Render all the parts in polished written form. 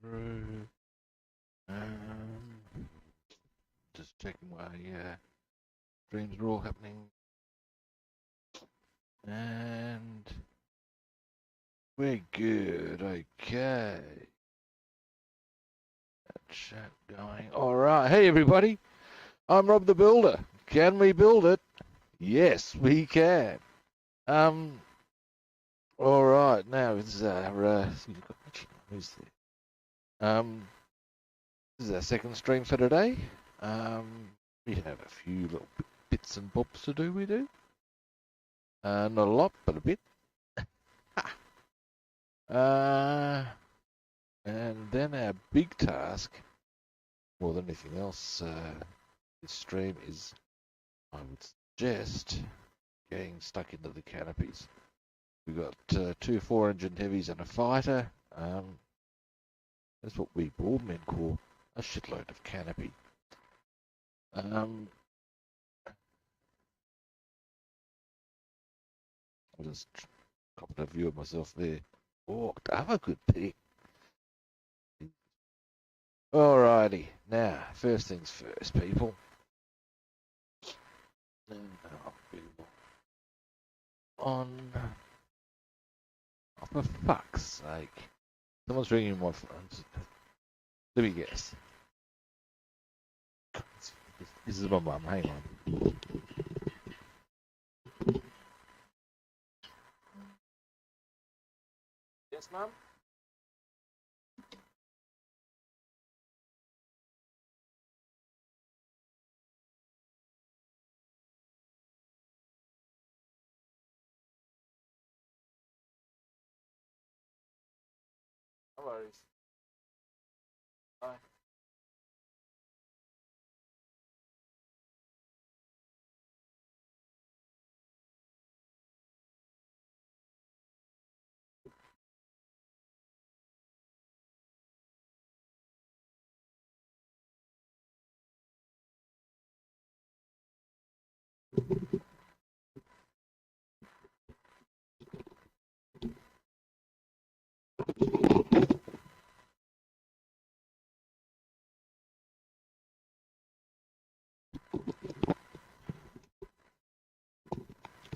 through. Just checking my streams are all happening. And we're good. Okay. Chat going. All right. Hey, everybody. I'm Rob the Builder. Can we build it? Yes, we can. All right. Now this is our who's there? This is our second stream for today. We have a few little bits and bobs to do. We do. Not a lot, but a bit. And then our big task, more than anything else, this stream is, I would suggest, getting stuck into the canopies. We've got 2 4-engine heavies and a fighter. That's what we boardmen call a shitload of canopy. I'll just cop a view of myself there. Oh, have a good pick. Alrighty, now, first things first, people. Oh, for fuck's sake. Someone's ringing my phone. Let me guess. This is my mum, hang on. Yes, mum? No worries. Bye.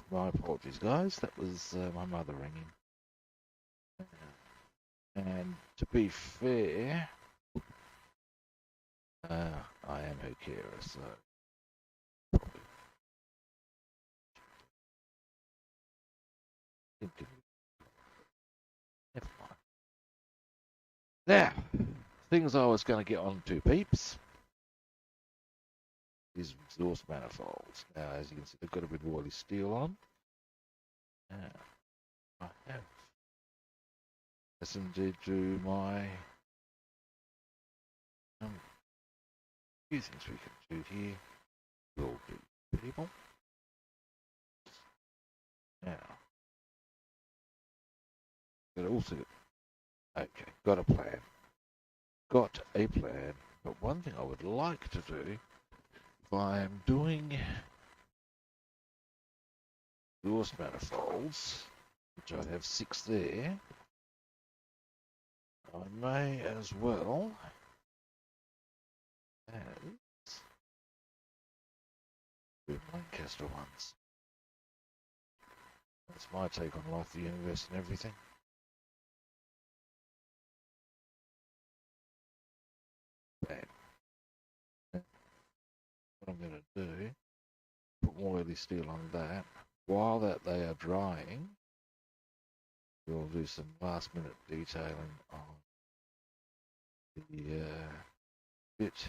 My apologies, guys. That was my mother ringing. And to be fair, I am her carer, so probably never mind. Now, things I was going to get on to, peeps. These exhaust manifolds. Now, as you can see, they've got a bit of oily steel on. Now, I have listened to my few things we can do here. Will do, people. Now, got also okay, got a plan. Got a plan. But one thing I would like to do, if I am doing exhaust manifolds, which I have 6 there, I may as well add the Lancaster ones. That's my take on life, the universe, and everything. Bam. What I'm going to do, put more oily steel on that. While that they are drying, we'll do some last minute detailing on the bit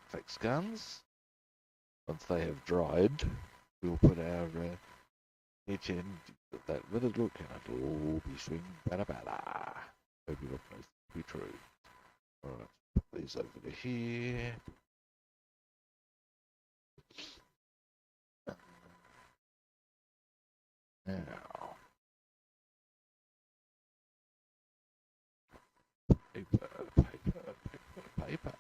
fix guns. Once they have dried, we'll put our hitch in, put that with a look, and it'll all be swing bada bada. Hope you look nice to be true. Alright, put these over to here. Now, paper, paper, paper, paper.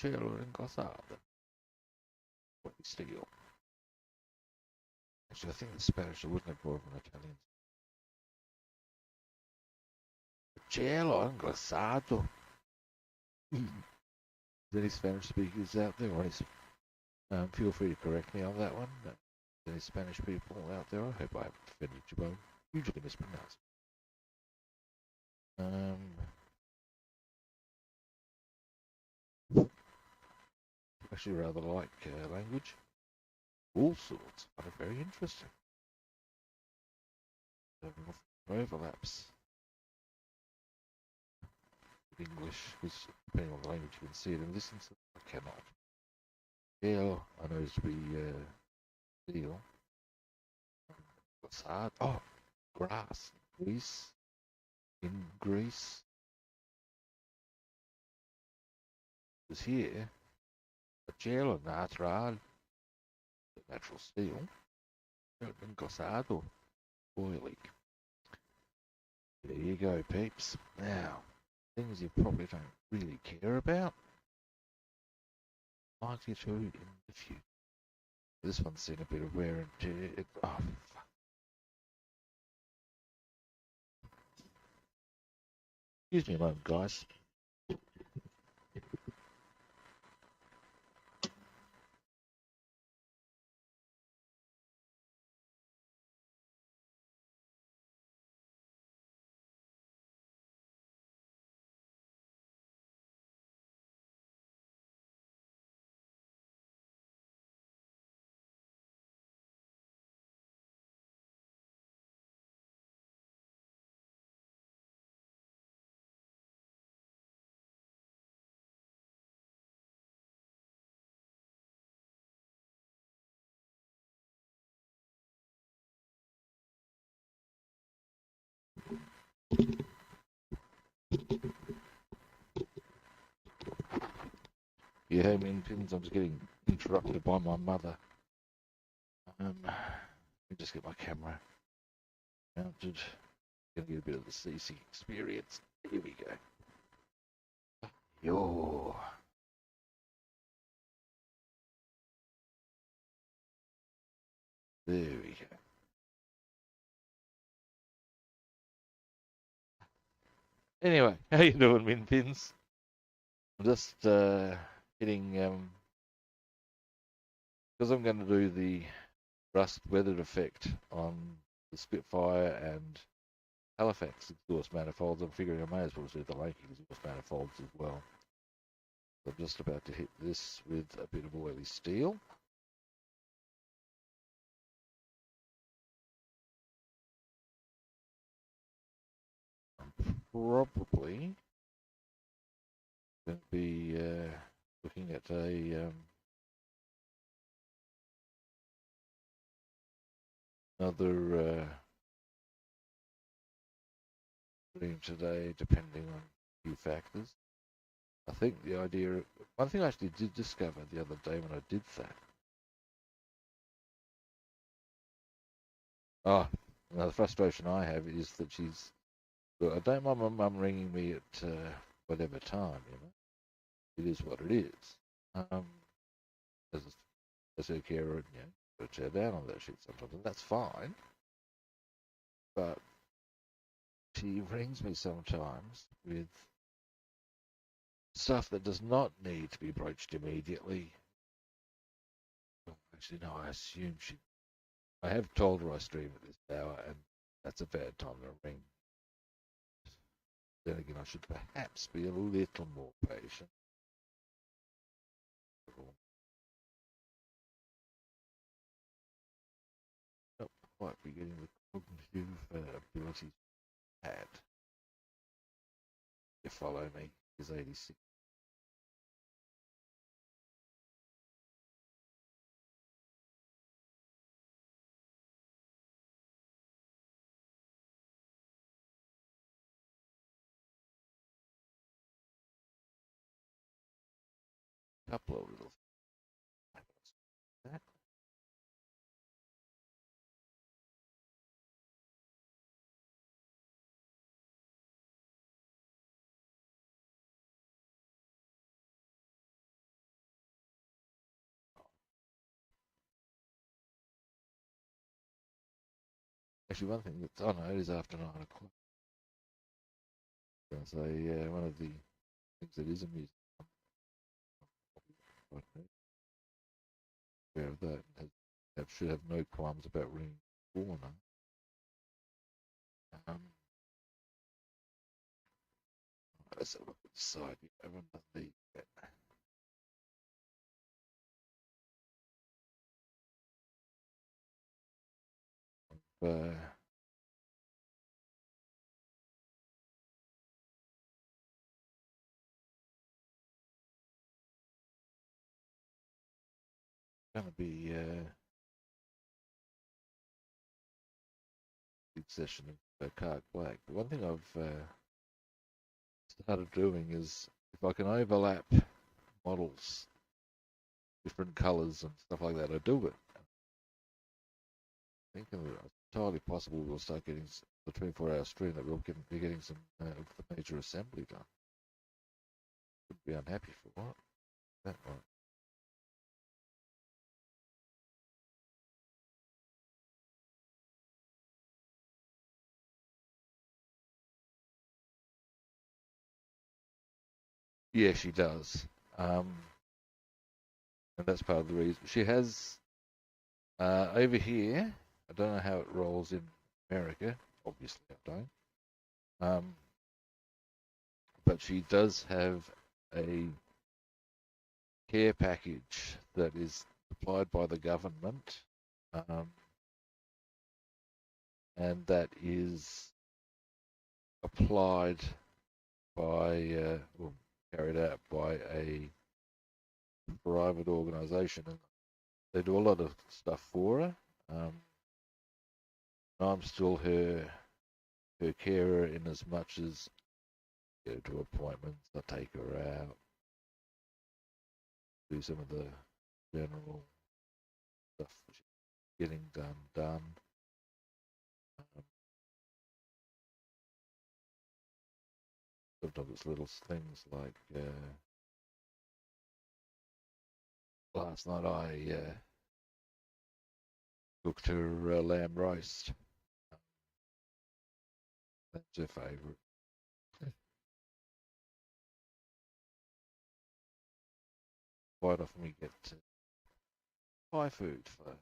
cielo inglesado. What you steal? Actually, I think the Spanish wouldn't have more of an Italian. Cielo inglesado. Any Spanish speakers out there? Or feel free to correct me on that one. Any Spanish people out there? I hope I haven't offended you both. Usually mispronounced. Actually rather like language. All sorts. Kind of very interesting. Overlaps. English, because depending on the language you can see it and listen to it. I cannot. Yeah, I know it's to be deal. What's hard? Oh, grass. Greece. In Greece. It was here. A cielo natural. The natural steel. Encosado. Oily. There you go, peeps. Now, things you probably don't really care about. Likely to in the future. This one's seen a bit of wear and tear. Oh, fuck. Excuse me a moment, guys. You hear me in pins? I'm just getting interrupted by my mother. Let me just get my camera mounted. Gonna get a bit of the CC experience. Here we go. Yo. There we go. Anyway, how you doing, Min Pins? I'm just getting because I'm going to do the rust weathered effect on the Spitfire and Halifax exhaust manifolds. I'm figuring I may as well do the Lakey exhaust manifolds as well. So I'm just about to hit this with a bit of oily steel. I'm probably going to be looking at a another stream today, depending on a few factors. I think the idea, one thing I actually did discover the other day when I did that. Oh, now the frustration I have is that she's, look, I don't mind my mum ringing me at whatever time, you know. It is what it is. As her carer, you know, puts her down on that shit sometimes, and that's fine. But she rings me sometimes with stuff that does not need to be broached immediately. Well, actually, no, I assume she. I have told her I stream at this hour, and that's a bad time to ring. Then again, I should perhaps be a little more patient. Not quite be getting the cognitive ability had. You follow me, is 86. Couple of little that. Actually, one thing that's, oh no, it is after 9 o'clock. So one of the things that is amusing, aware of that, should have no qualms about ringing corner. Let's have a look at the side. Everyone does these yet. Going to be a big session of Carc Black. But one thing I've started doing is if I can overlap models, different colours and stuff like that, I do it. I think it's entirely possible we'll start getting the 24-hour stream that we'll be getting some of the major assembly done. Wouldn't be unhappy for it. That one. Yeah, she does. And that's part of the reason. She has, over here, I don't know how it rolls in America. Obviously, I don't. But she does have a care package that is supplied by the government, and that is applied by, or carried out by a private organisation, and they do a lot of stuff for her. I'm still her carer in as much as go to appointments, I take her out, do some of the general stuff getting done. Sometimes it's little things like last night I cooked her lamb roast. That's her favourite. Quite often we get Thai food for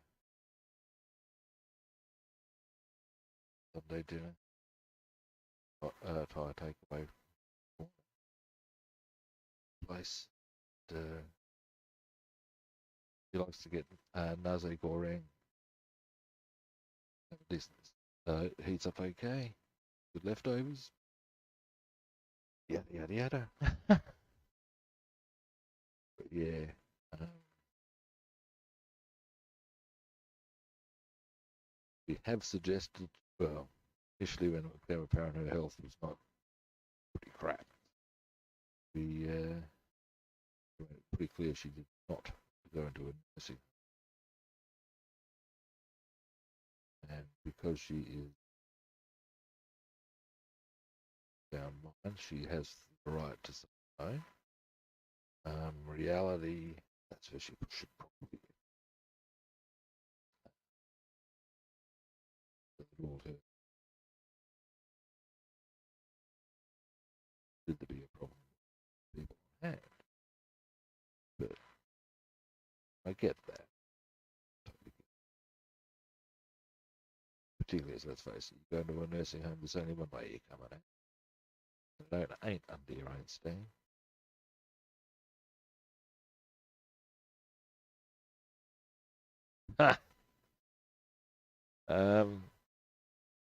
Sunday dinner. Thai takeaway place. She likes to get nasi goreng. Decent. Heats up okay. Good leftovers. Yada yada yada. But yeah. We have suggested, well, initially when it became apparent her health was not pretty crap, we made it pretty clear she did not go into a nursing. And because she is sound mind, she has the right to say no. Reality, that's where she should probably ruled her. Did there be a problem people had? But I get that. Particularly as, let's face it, you go into a nursing home, there's only one way you're coming out. It ain't under your own steam.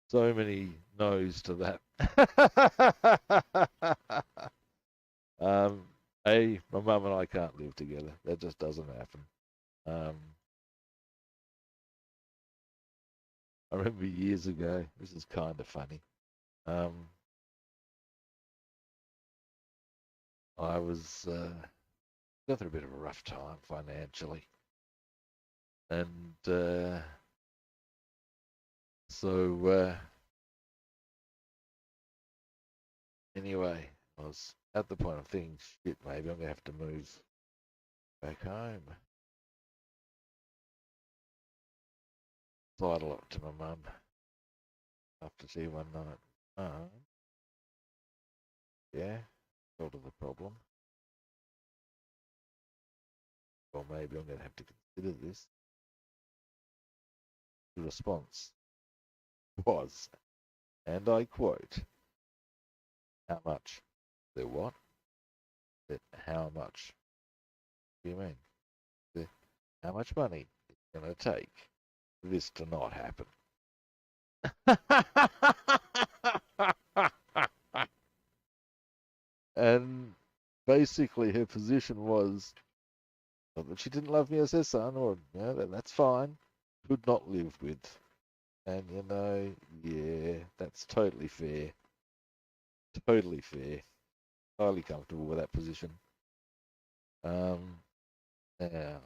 So many no's to that. My mum and I can't live together. That just doesn't happen. I remember years ago, this is kind of funny. I was going through a bit of a rough time financially. And so anyway, I was at the point of thinking, shit, maybe I'm going to have to move back home. Sidle up to my mum. after T19. Yeah, sort of the problem. Or maybe I'm going to have to consider this. The response was, and I quote, how much? The what? The how much? What do you mean? The how much money it's going to take for this to not happen? And basically her position was not that she didn't love me as her son, or that's fine. Could not live with. And yeah, that's totally fair. Totally fair. Highly comfortable with that position. Yeah.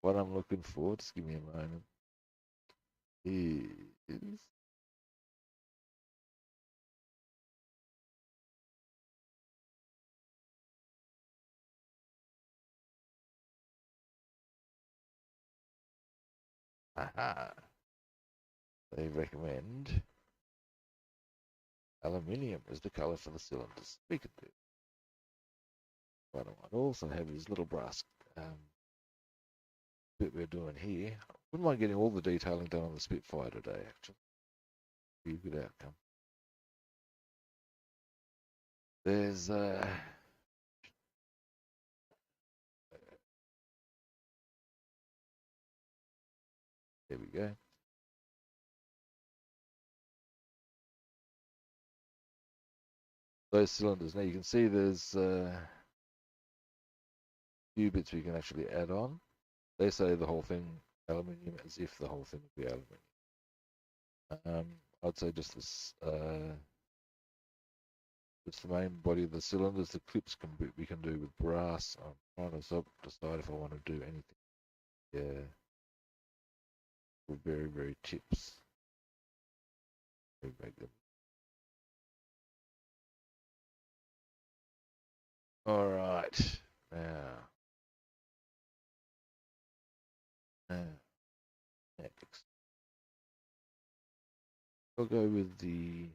What I'm looking for, just give me a moment, is aha. They recommend aluminium as the colour for the cylinders. We could do. What I might also have is little brass bit we're doing here. Wouldn't mind getting all the detailing done on the Spitfire today, actually. Be a good outcome. There's there we go. Those cylinders. Now you can see there's a few bits we can actually add on. They say the whole thing aluminium as if the whole thing would be aluminium. I'd say just this, just the main body of the cylinders. The clips we can do with brass. I'm trying to decide if I want to do anything. Yeah, very very tips. We make them. All right, now next, I'll go with the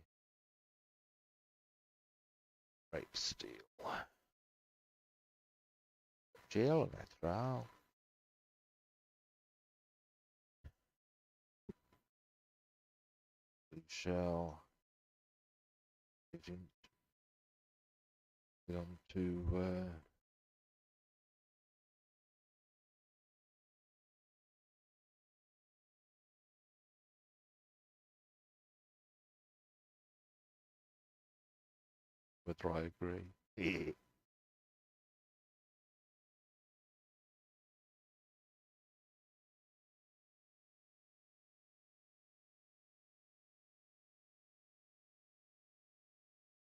rape steel gel natural. We shall get on to whether I agree. Yeah.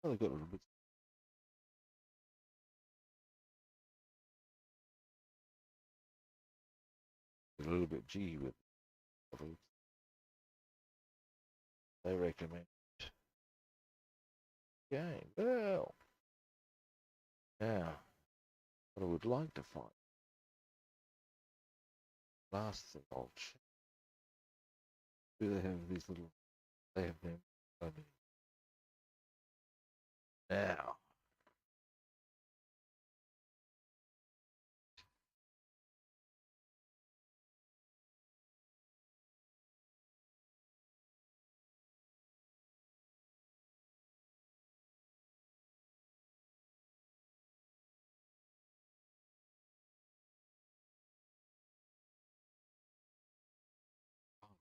Well, they've got a little bit G with it. They recommend. Okay, well, now what I would like to find. Last thing I'll check. Do they have these little? They have them. Now,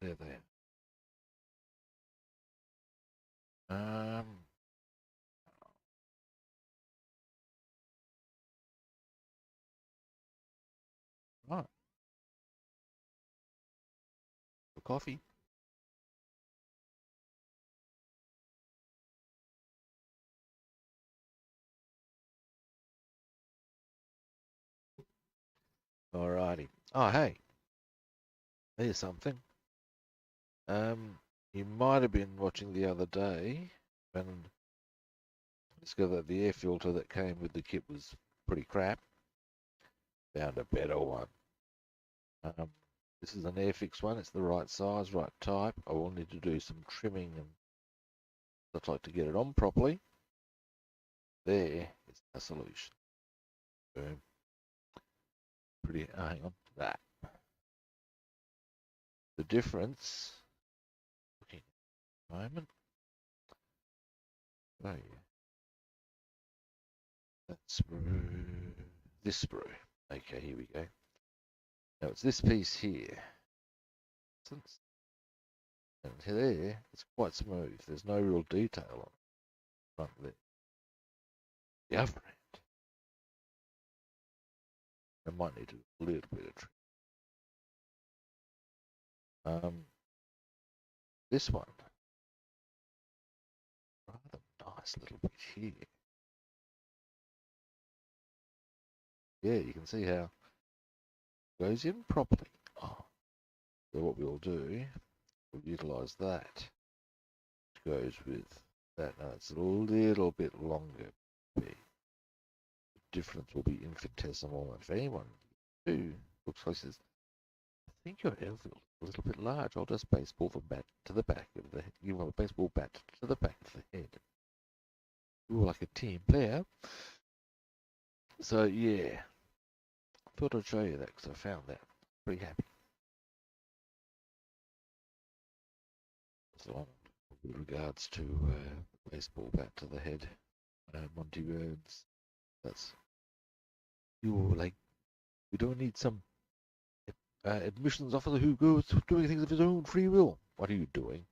there they are. Right, for coffee. Alrighty. Oh, hey, here's something. You might have been watching the other day when I discovered that the air filter that came with the kit was pretty crap. Found a better one. This is an Airfix one. It's the right size, right type. I will need to do some trimming and such like to get it on properly. There is a solution. Boom. Pretty. Hang on. That. The difference. Looking at the moment. Oh yeah. That sprue. This sprue. Okay, here we go. Now it's this piece here. And there, it's quite smooth. There's no real detail on it. Front there. The other end. I might need a little bit of trim. This one. Rather nice little bit here. Yeah, you can see how it goes in properly. Oh. So what we'll do, we'll utilise that. Which goes with that. Now it's a little bit longer. The difference will be infinitesimal. If anyone who looks like this, I think your airfield is a little bit large. I'll just baseball the bat to the back of the head. You want a baseball bat to the back of the head. You're like a team player. So yeah, thought I'd show you that because I found that. Pretty happy. So with regards to baseball bat to the head, Monty Burns, that's you like. We don't need some admissions officer who goes doing things of his own free will. What are you doing?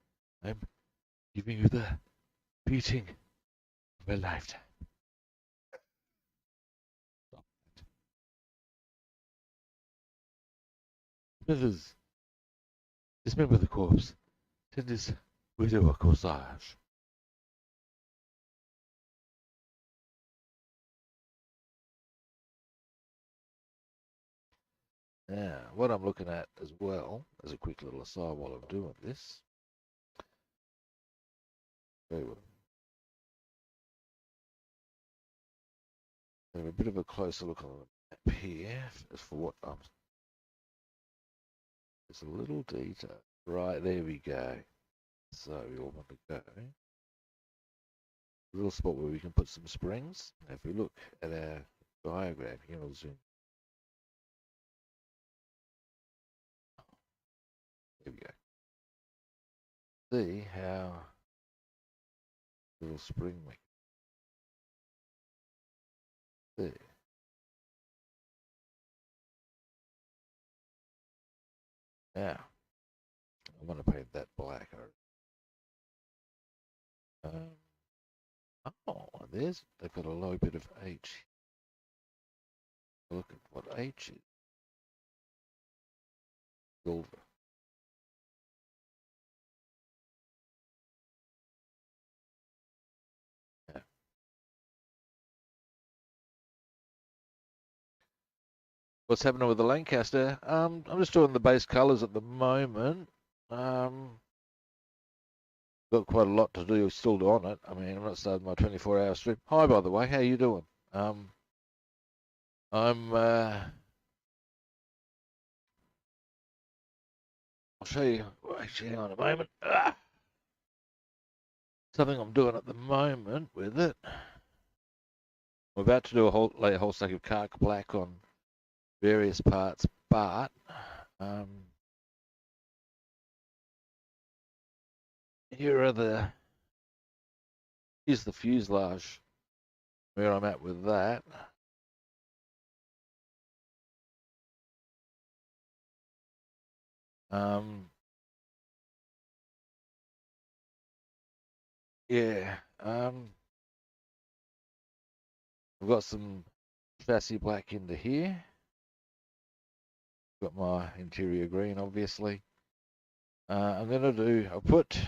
I'm giving you the beating of a lifetime. Smithers, dismember the corpse. Send his widow a corsage. Now, what I'm looking at as well, as a quick little aside while I'm doing this, very well. Have a bit of a closer look on the map here as for what I'm. There's a little detail. Right, there we go. So we all want to go. A little spot where we can put some springs. If we look at our diagram here, I'll zoom. There we go. See how little spring makes. There. Now, I'm going to paint that black. Oh, they've got a low bit of H. Look at what H is. Silver. Yeah. What's happening with the Lancaster? I'm just doing the base colours at the moment. Got quite a lot to do still on it. I mean, I'm not starting my 24-hour stream. Hi, by the way, how you doing? I'll show you. Actually, hang on a moment. Something I'm doing at the moment with it. I'm about to do lay a whole stack of Kark black on various parts, but here's the fuselage where I'm at with that. Yeah. I've got some chassis black into here. Got my interior green, obviously. I'm gonna do. I'll put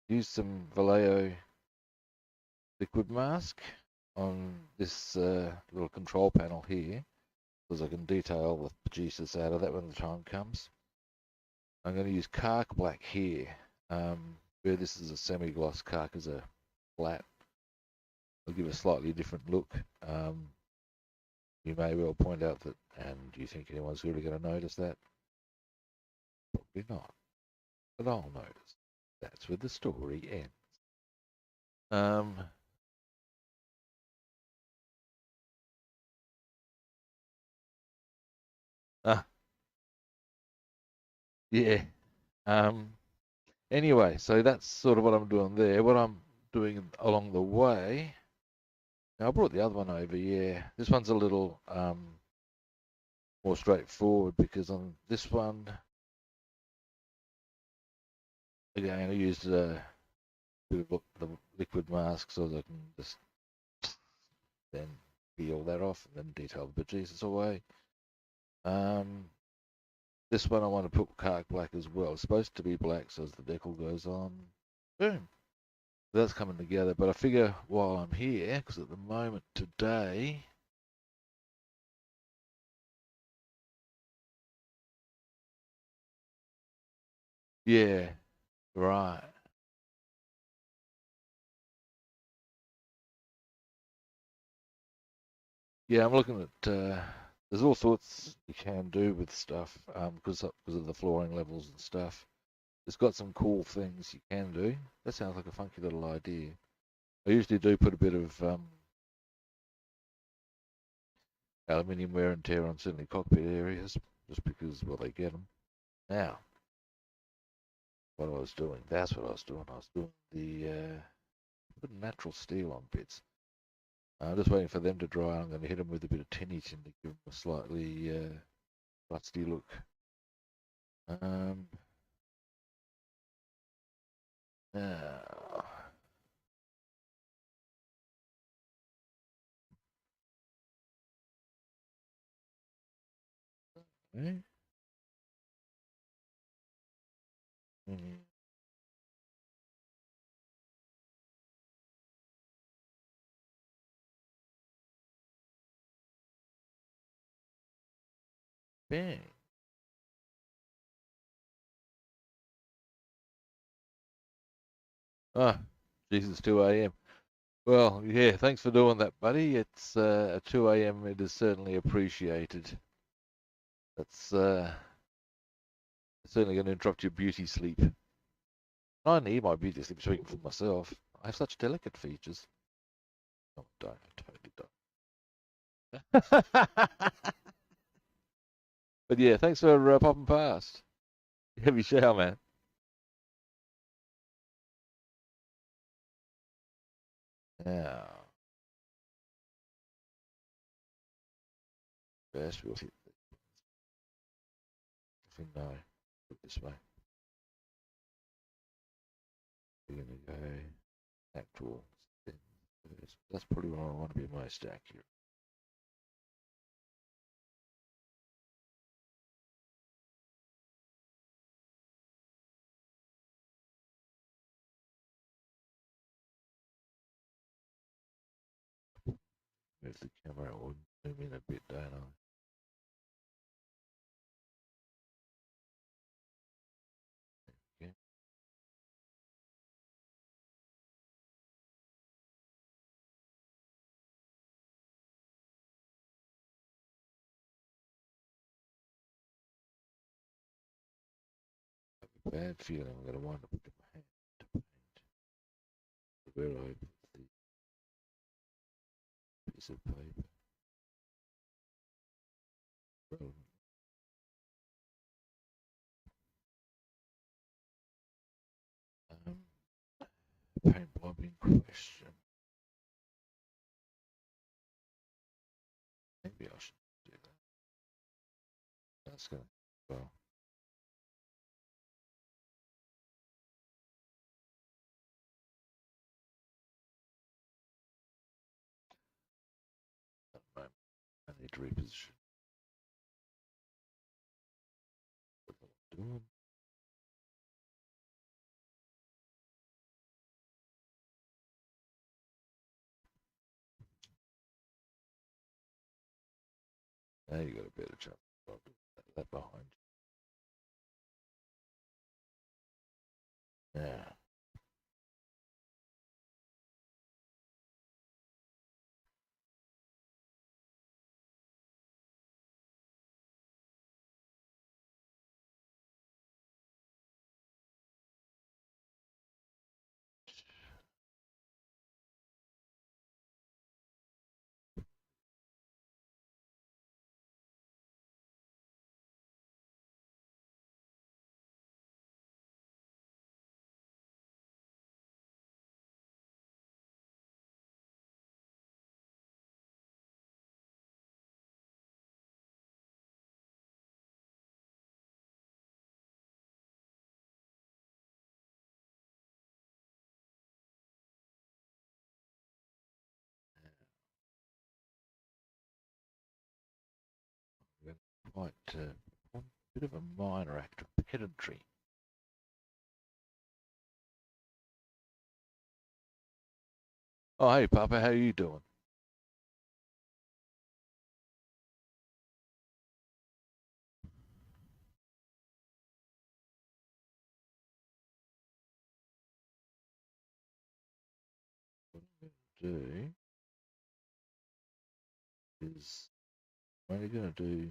use some Vallejo liquid mask on this little control panel here, because I can detail the producers out of that when the time comes. I'm going to use Kark black here, where this is a semi-gloss, Kark is a flat. I'll give a slightly different look. You may well point out that, and do you think anyone's really going to notice that? Probably not, but I'll notice. That's where the story ends. Um, ah, yeah. Um, anyway, so that's sort of what I'm doing there. What I'm doing along the way. Now I brought the other one over. Yeah, this one's a little more straightforward because on this one, again, I used a bit of the liquid mask so that I can just then peel that off and then detail the bejesus away. Um, this one I want to put Kark black as well. It's supposed to be black so as the decal goes on. Boom. That's coming together. But I figure while I'm here, because at the moment today, yeah, right. Yeah, I'm looking at. There's all sorts you can do with stuff because of the flooring levels and stuff. It's got some cool things you can do. That sounds like a funky little idea. I usually do put a bit of aluminium wear and tear on certainly cockpit areas, just because, well, they get them. Now, what I was doing, that's what I was doing. I was doing the putting natural steel on bits. I'm just waiting for them to dry. I'm going to hit them with a bit of 10-inch and to give them a slightly rusty look. Um, now, okay. Mm, bang. Ah, Jesus, 2 a.m. Well, yeah, thanks for doing that, buddy. It's at 2 a.m. It is certainly appreciated. That's certainly going to interrupt your beauty sleep. I need my beauty sleep speaking for myself. I have such delicate features. Oh, don't. I totally don't. But yeah, thanks for popping past. Have your shower, man. Now, first we'll hit the thing. No, put it this way. We're going to go actual spin first. That's probably what I want to be most accurate. Move the camera or zoom in a bit, don't I? Yeah, bad feeling I'm going to wind up with my hand to paint. Where I put the piece of paper. Well, paint blob in question. Maybe I should do that. That's going to, well, at the moment, I need to reposition what I'm doing. Now you got a better chance of that behind you. Now, quite a bit of a minor act of pedantry. Oh, hey, Papa, how you doing? What I'm going to do is I'm only going to do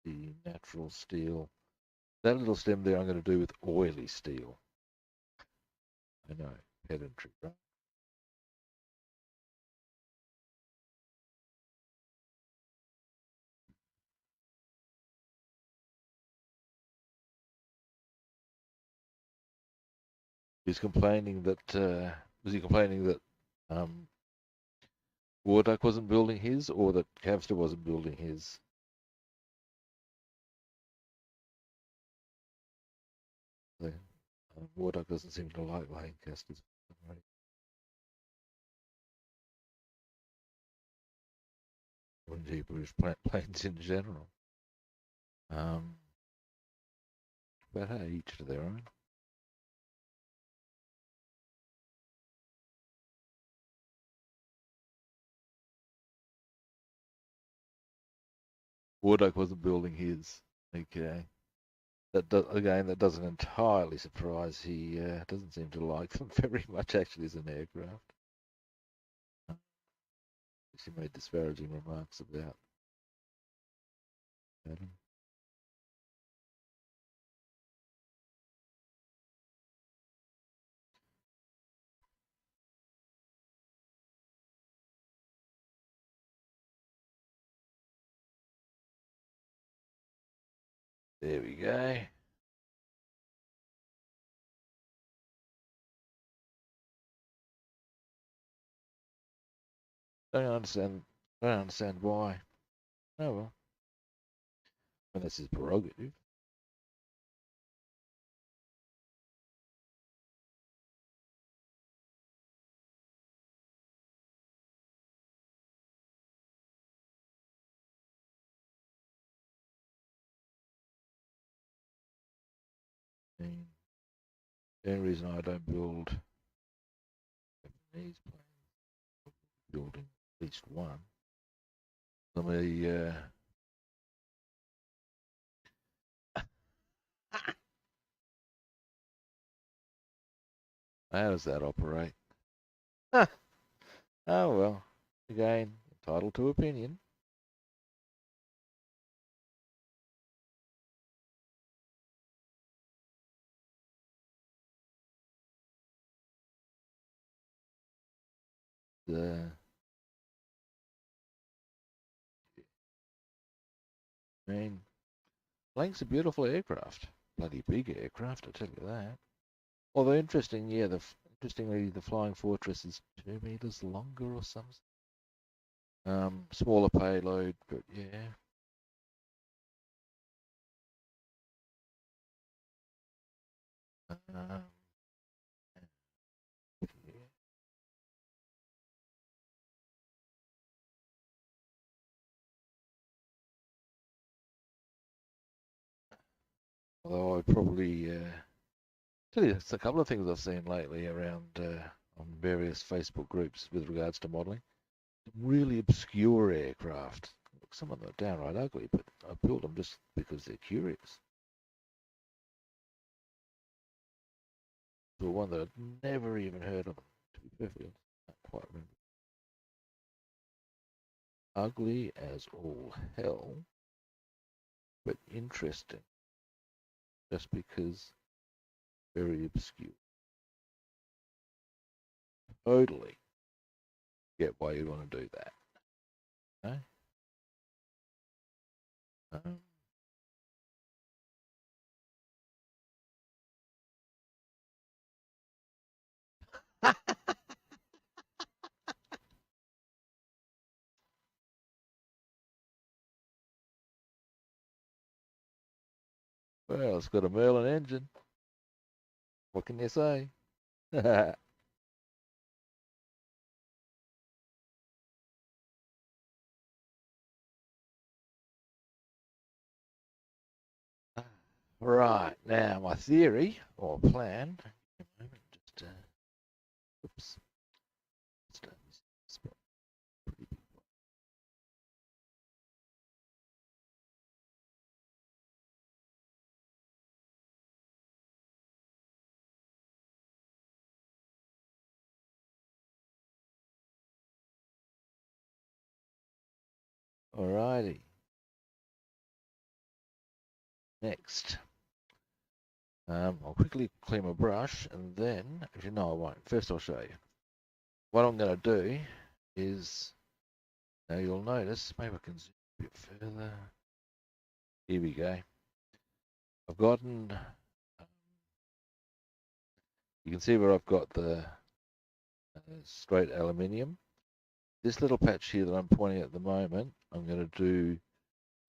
the natural steel. That little stem there I'm going to do with oily steel. I know, pedantry, right? He's complaining that, was he complaining that um, Warduck wasn't building his, or that Cavster wasn't building his? The, Warduck doesn't seem to like Lancasters. Or indeed British planes in general. But hey, each to their own. Warduck wasn't building his. Okay. Again, that doesn't entirely surprise. He doesn't seem to like them very much, actually, as an aircraft. He made disparaging remarks about him. There we go. Don't understand. Don't understand why. Oh well. And that's his prerogative. And the only reason I don't build Japanese planes, building at least one. Let me. How does that operate? Oh well. Again, entitled to opinion. I mean, Blank's a beautiful aircraft. Bloody big aircraft, I tell you that. Although interesting, yeah, interestingly, the Flying Fortress is 2 meters longer or something. Smaller payload, but yeah. Um, yeah. Although I probably tell you, it's a couple of things I've seen lately around on various Facebook groups with regards to modelling. Really obscure aircraft. Look, some of them are downright ugly, but I build them just because they're curious. So one that I'd never even heard of, to be perfectly honest, I can't quite remember. Ugly as all hell, but interesting, just because very obscure. Totally get why you want to do that. Okay? Um, well, it's got a Merlin engine. What can you say? Right, now my theory or plan. A moment, just oops. Let's turn this spot pretty big one. Alrighty. Next. I'll quickly clean my brush and then, if you know I won't, first I'll show you. What I'm going to do is, now you'll notice, maybe I can zoom a bit further. Here we go. I've gotten, you can see where I've got the straight aluminium. This little patch here that I'm pointing at the moment, I'm going to do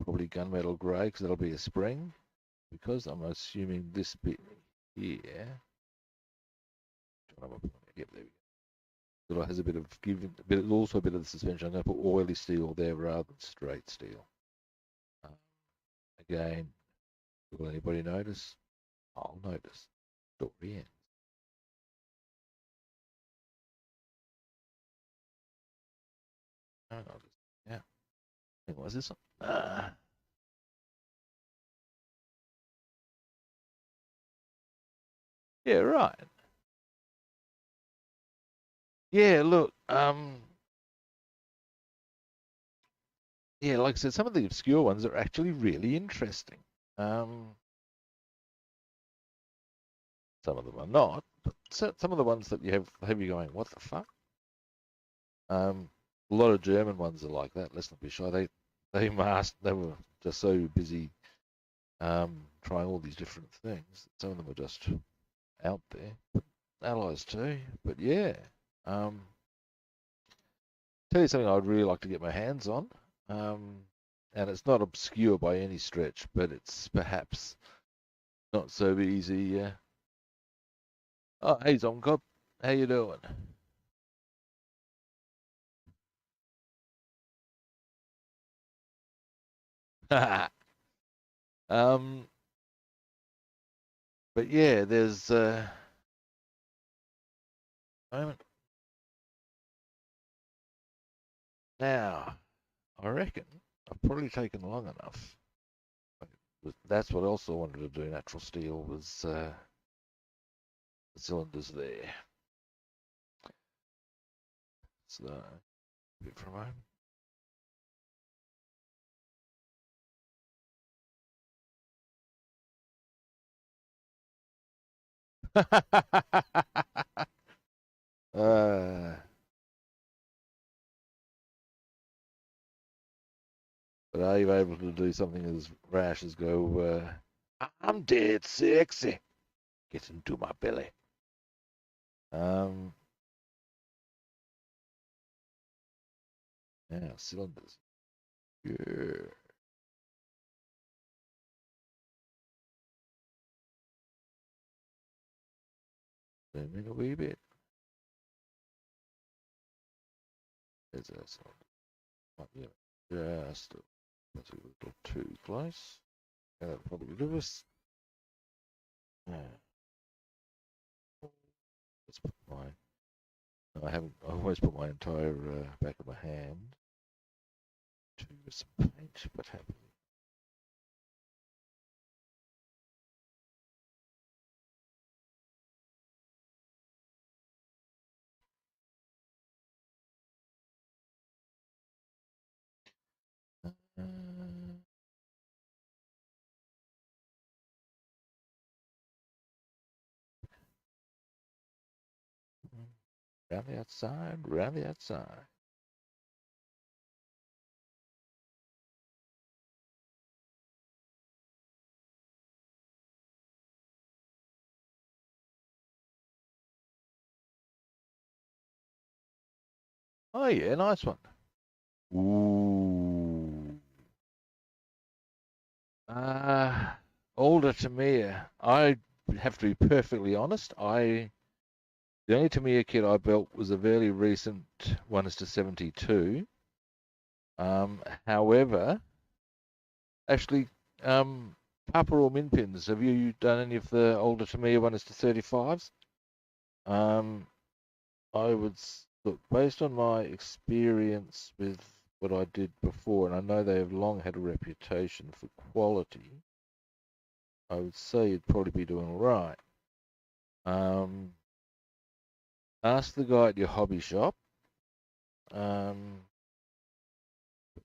probably gunmetal grey because that'll be a spring, because I'm assuming this bit here, yep, there we go. It has a bit of also a bit of the suspension. I'm going to put oily steel there rather than straight steel. Again, will anybody notice? I'll notice. Story ends. Yeah. What was this one? Yeah, right. Yeah, look, yeah, like I said, some of the obscure ones are actually really interesting. Some of them are not, but some of the ones that you have you going, what the fuck? A lot of German ones are like that. Let's not be shy. They were just so busy trying all these different things. Some of them are just out there. But allies too. But yeah, tell you something I'd really like to get my hands on. And it's not obscure by any stretch, but it's perhaps not so easy. Oh, hey Zomcop, how you doing? um, but yeah, there's moment now. I reckon I've probably taken long enough. That's what else I wanted to do. Natural steel was the cylinders there. So, a bit from home. But are you able to do something as rash as go, I'm dead sexy. Get into my belly. Yeah, cylinders. Yeah. Zoom in a wee bit. There's that cylinder. Might be just that's a little too close. Yeah, that'll probably do us. Yeah. Let's put my. No, I haven't. I always put my entire back of my hand to some paint. What happened? Uh, round the outside, round the outside. Oh yeah, nice one. Ooh. Older Tamiya. I have to be perfectly honest. The only Tamiya kit I built was a very recent 1:72. However, actually, Papa or min pins, have you done any of the older Tamiya 1:35s? I would look, based on my experience with what I did before, and I know they have long had a reputation for quality, I would say you'd probably be doing all right. Ask the guy at your hobby shop.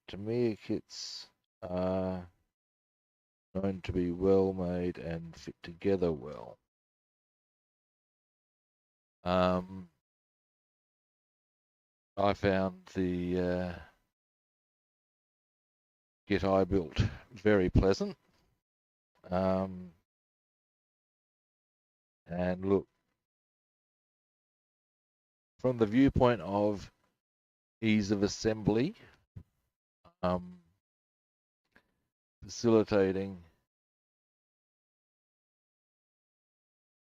Tamiya kits are known to be well made and fit together well. I found the kit I built very pleasant. And look, from the viewpoint of ease of assembly, facilitating.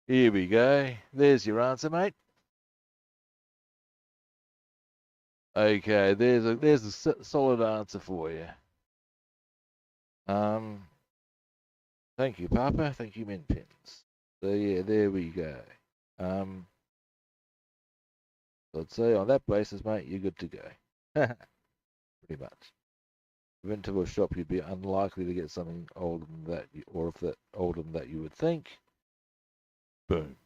Here we go. There's your answer, mate. Okay, there's a solid answer for you. Thank you, Papa. Thank you, Min Pins. So yeah, there we go. So I'd say on that basis, mate, you're good to go. Pretty much. Went to a shop, you'd be unlikely to get something older than that, or if that older than that you would think. Boom.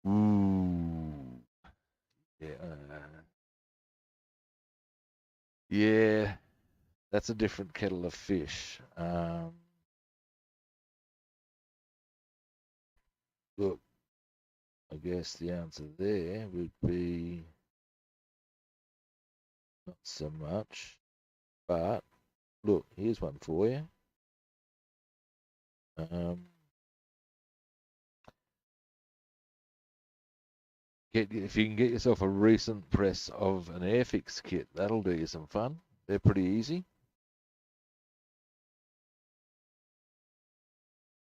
Ooh. Yeah. Yeah. That's a different kettle of fish. Look, I guess the answer there would be not so much. But look, here's one for you. If you can get yourself a recent press of an Airfix kit, that'll do you some fun. They're pretty easy.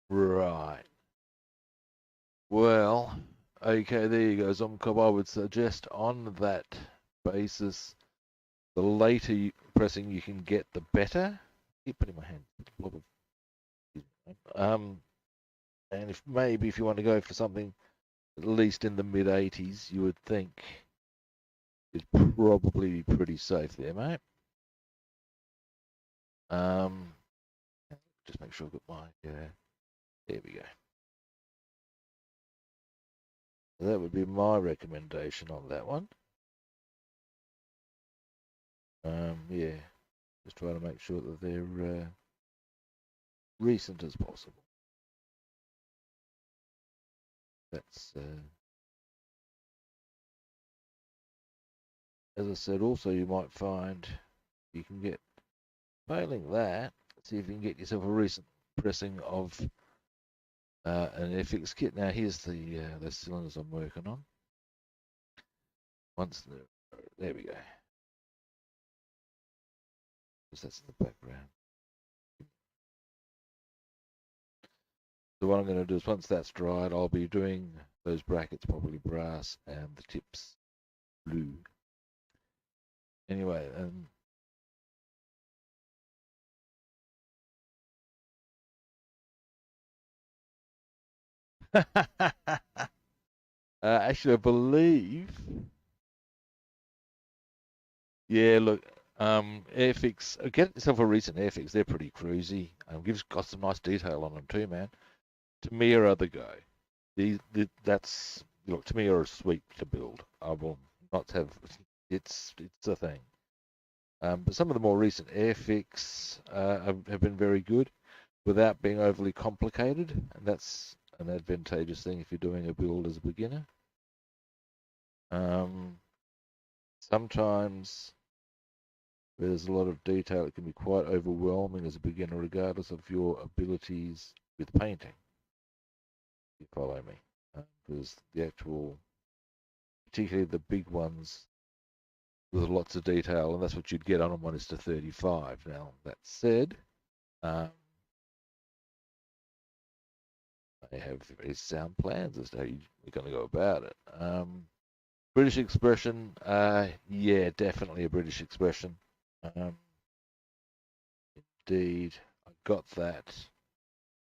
Right. Well, okay, there you go, Zomcob. I would suggest on that basis, the later pressing you can get, the better. Keep putting my hand. And if you want to go for something at least in the mid 80s, you would think it'd probably be pretty safe there, mate. Just make sure I've got my there we go. So that would be my recommendation on that one. Yeah, just try to make sure that they're recent as possible. That's as I said. Also, you might find you can get, failing that, see if you can get yourself a recent pressing of an Airfix kit. Now here's the cylinders I'm working on. There we go. Because that's in the background. So what I'm going to do is once that's dried, I'll be doing those brackets probably brass and the tips blue. Anyway, actually, I believe. Yeah, look, Airfix. Get yourself a recent Airfix. They're pretty cruisy. Got some nice detail on them too, man. Tamiya are the go. That's look, Tamiya are sweet to build. I will not have. It's a thing. But some of the more recent Airfix have been very good without being overly complicated, and that's an advantageous thing if you're doing a build as a beginner. Sometimes where there's a lot of detail, it can be quite overwhelming as a beginner, regardless of your abilities with painting. You follow me? Because the actual, particularly the big ones, with lots of detail, and that's what you'd get on a 1:35. Now, that said, they have very sound plans as to how you're going to go about it. British expression, yeah, definitely a British expression. indeed. I got that.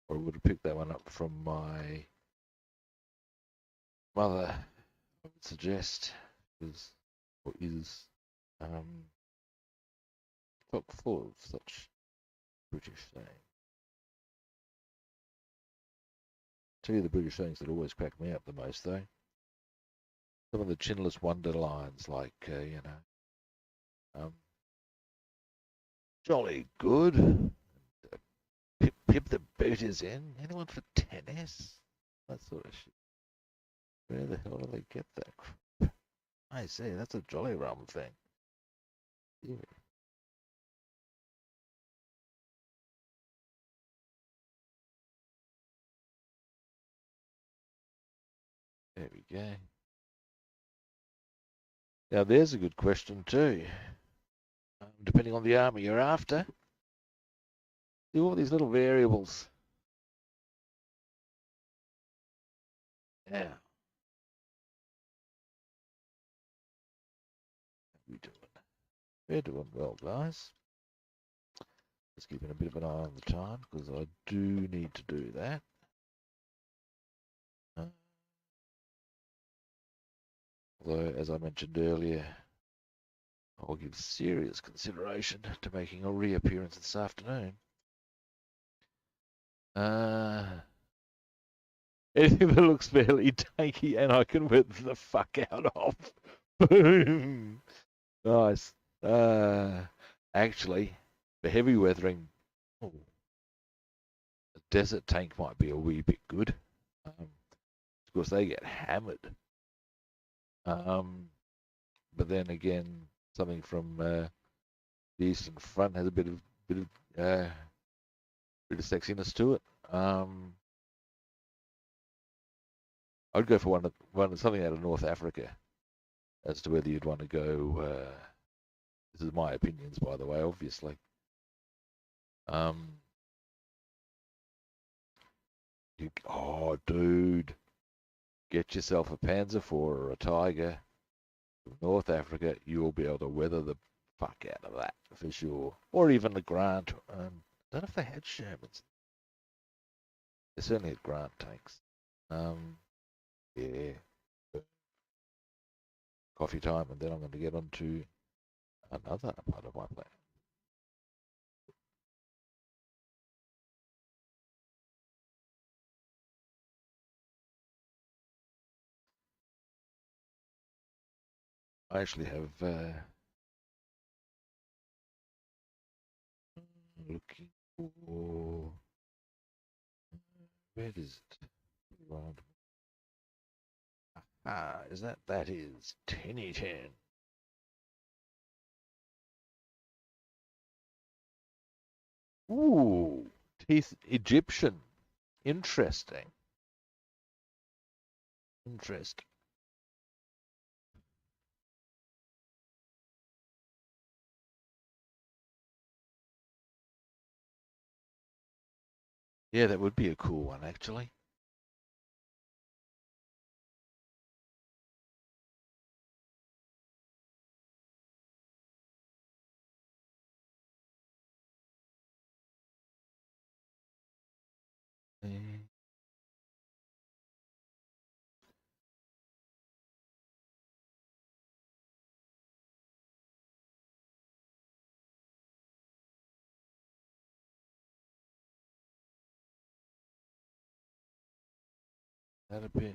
Or I would have picked that one up from my mother, I would suggest, is chock full of such British sayings. Tell you the British sayings that always crack me up the most, though. Some of the chinless wonder lines, like, jolly good. Pip the boot is in. Anyone for tennis? That sort of shit. Where the hell do they get that crap? I see, that's a jolly rum thing. Yeah. There we go. Now there's a good question too. Depending on the armour you're after. See all these little variables. Yeah. We doing? We're doing well, guys. Just keeping a bit of an eye on the time because I do need to do that. Although, as I mentioned earlier, I'll give serious consideration to making a reappearance this afternoon. Anything that looks fairly tanky and I can weather the fuck out of. Boom. Nice. Actually, for heavy weathering, a desert tank might be a wee bit good. Of course, they get hammered. But then again, something from the Eastern Front has a bit of sexiness to it. I'd go for something out of North Africa. As to whether you'd want to go, this is my opinions, by the way, obviously. Oh, dude, get yourself a Panzer IV or a Tiger from North Africa. You'll be able to weather the fuck out of that for sure. Or even the Grant. I don't know if they had Shermans. They certainly had Grant tanks. Yeah. Coffee time, and then I'm going to get on to another part of my plan. I actually have looking for, where is it? Right. Is that is 10E10. Ooh, teeth Egyptian. Interesting. Interesting. Yeah, that would be a cool one, actually. Yeah. That'd be.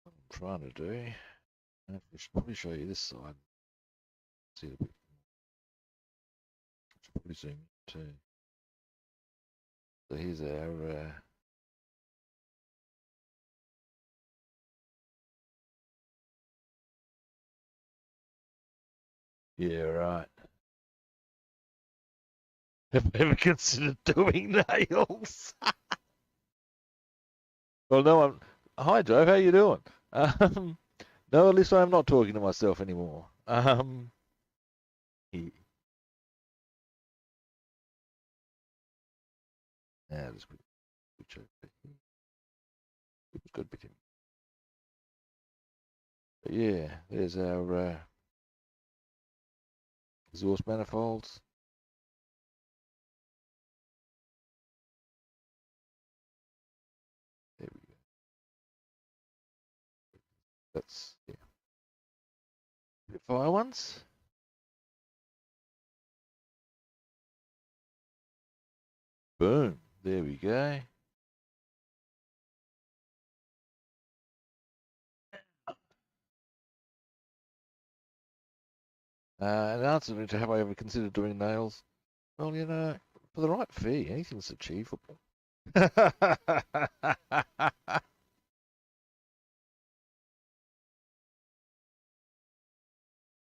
What I'm trying to do. I should probably show you this side. See it a bit. Should probably zoom in too. So here's our. Yeah, right. Have I ever considered doing nails? Well, no, Hi, Joe. How you doing? No, at least I'm not talking to myself anymore. Now just switch over here. It's good bit in. But yeah, there's our exhaust manifolds. There we go. That's yeah. Spitfire ones. Boom. There we go. In answer to have I ever considered doing nails? Well, you know, for the right fee, anything's achievable.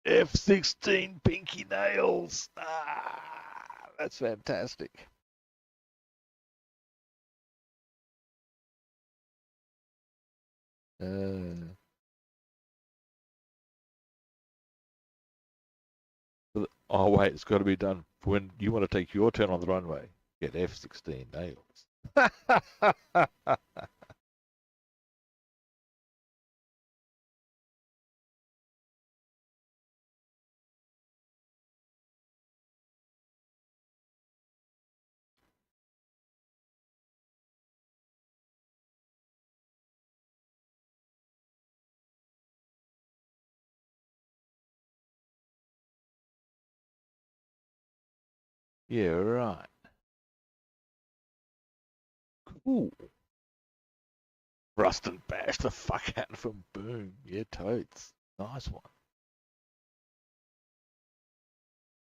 F16 pinky nails. That's fantastic. Oh wait, it's got to be done when you want to take your turn on the runway. Get F16 nails. Yeah, right. Cool. Rust and bash the fuck out of them. Boom. Yeah, totes. Nice one.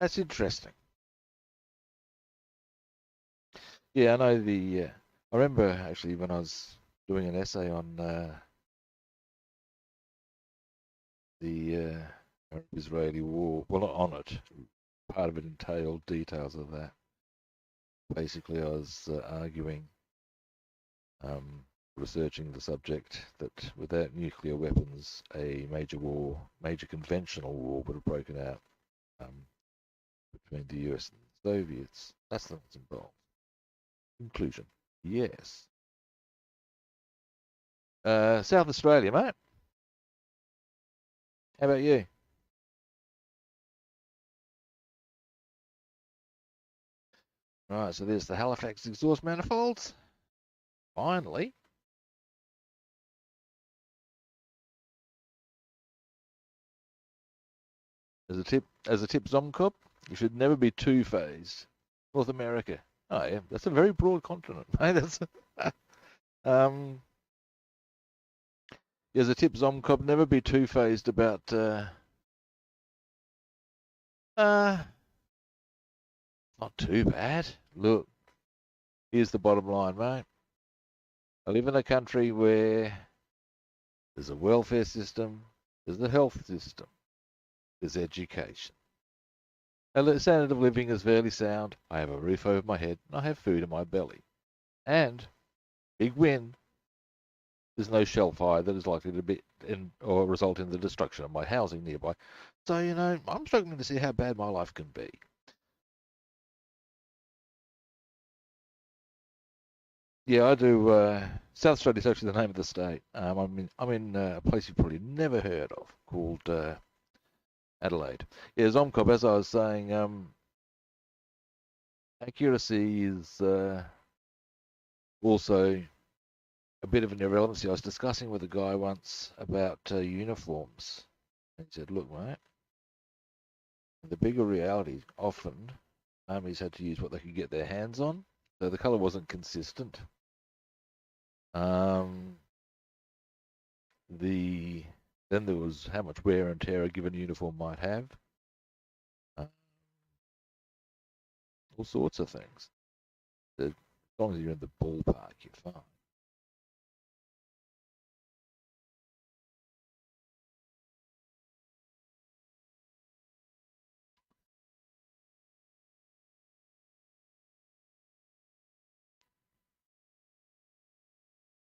That's interesting. Yeah, I know the. I remember actually when I was doing an essay on the Israeli war. Well, not on it. Part of it entailed details of that. Basically, I was arguing, researching the subject that without nuclear weapons, a major conventional war would have broken out between the US and the Soviets. That's what's involved. Conclusion: yes. South Australia, mate. How about you? Right, so there's the Halifax exhaust manifolds. Finally. As a tip, Zomcop, you should never be two-phased. North America. Oh yeah, that's a very broad continent. Hey, that's um. As a tip, Zomcop, never be two-phased about not too bad. Look, here's the bottom line, mate. I live in a country where there's a welfare system, there's a health system, there's education. The standard of living is fairly sound. I have a roof over my head and I have food in my belly. And, big win, there's no shell fire that is likely to be or result in the destruction of my housing nearby. So, I'm struggling to see how bad my life can be. Yeah, I do. South Australia is actually the name of the state. I'm in a place you've probably never heard of called Adelaide. Yeah, Zomcop, as I was saying, accuracy is also a bit of an irrelevancy. I was discussing with a guy once about uniforms. And he said, look, mate, the bigger reality, often armies had to use what they could get their hands on. So the colour wasn't consistent. Um, then there was how much wear and tear a given uniform might have. Uh, all sorts of things. As long as you're in the ballpark, you're fine.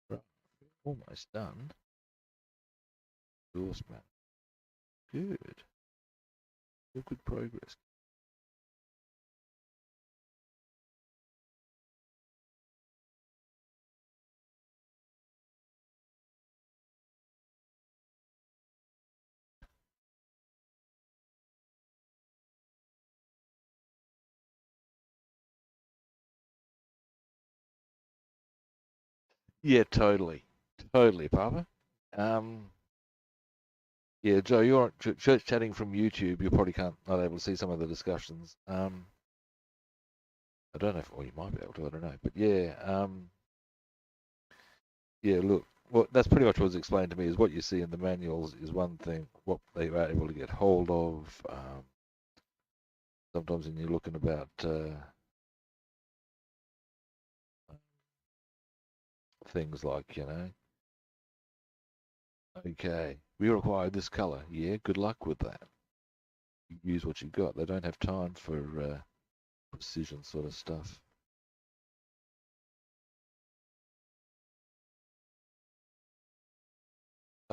Right, almost done. Endorsement. Good. Good progress. Yeah, totally. Totally, Papa. Um, yeah, Joe, you're chatting from YouTube. You probably not able to see some of the discussions. I don't know if, well, you might be able to. I don't know, but yeah, yeah. Look, that's pretty much what's explained to me. Is what you see in the manuals is one thing. What they were able to get hold of. Sometimes when you're looking about things like, okay, we require this color. Yeah, good luck with that. You use what you got. They don't have time for precision sort of stuff.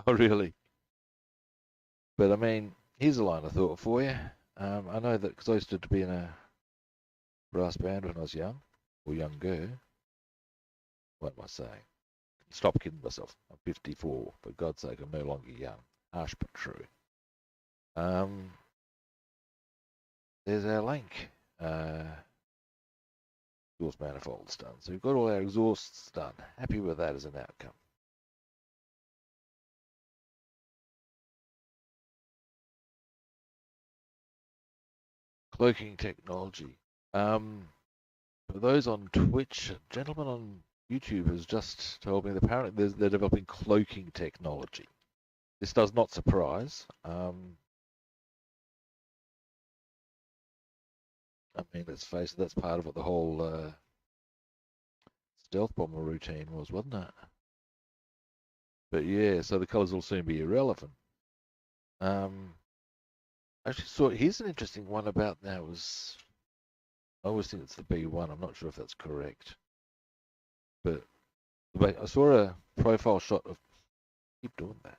Oh, really? But I mean, here's a line of thought for you. I know that because I used to be in a brass band when I was young, or younger. What am I saying? Stop kidding myself. I'm 54. For God's sake, I'm no longer young. Harsh but true. Um, there's our link. Exhaust manifolds done. So we've got all our exhausts done. Happy with that as an outcome. Cloaking technology. For those on Twitch, a gentleman on YouTube has just told me that apparently they're developing cloaking technology. This does not surprise. I mean, let's face it, that's part of what the whole stealth bomber routine was, wasn't it? But yeah, so the colours will soon be irrelevant. I actually saw, here's an interesting one about now was, I always think it's the B1, I'm not sure if that's correct. But I saw a profile shot of, keep doing that,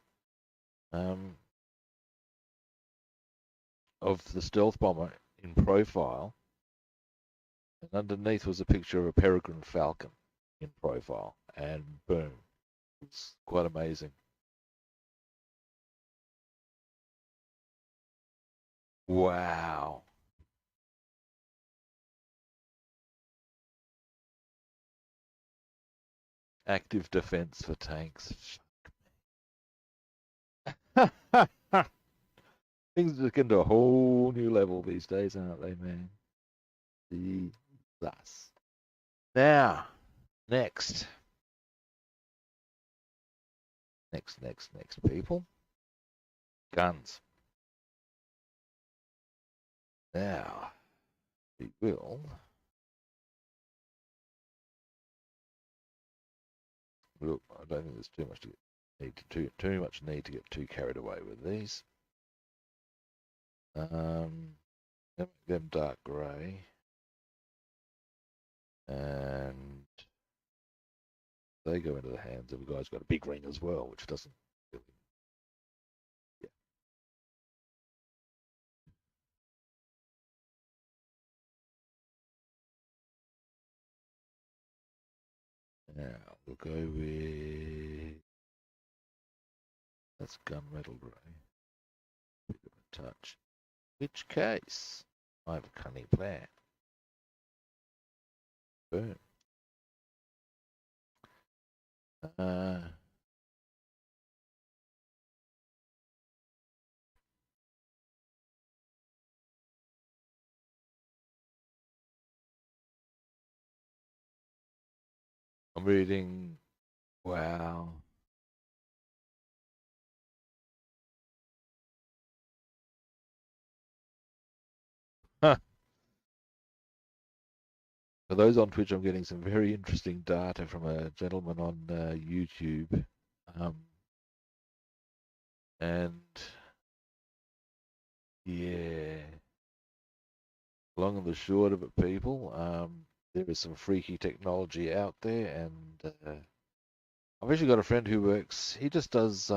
of the stealth bomber in profile, and underneath was a picture of a peregrine falcon in profile, and boom, it's quite amazing. Wow. Active defense for tanks. Things are getting to a whole new level these days, aren't they, man? Jesus. Now, next. Next, people. Guns. Now, we will. Look, I don't think there's too much to too much need to get too carried away with these. Them dark grey, and they go into the hands of a guy who's got a big ring as well, which doesn't really. Yeah. Now we'll go with that's gunmetal grey. Bit of a touch. Which case, I have a cunning plan. Boom. Uh, I'm reading. Wow. Huh. For those on Twitch, I'm getting some very interesting data from a gentleman on YouTube. Um, and yeah, long and the short of it, people, there is some freaky technology out there. And I've actually got a friend who works, he just does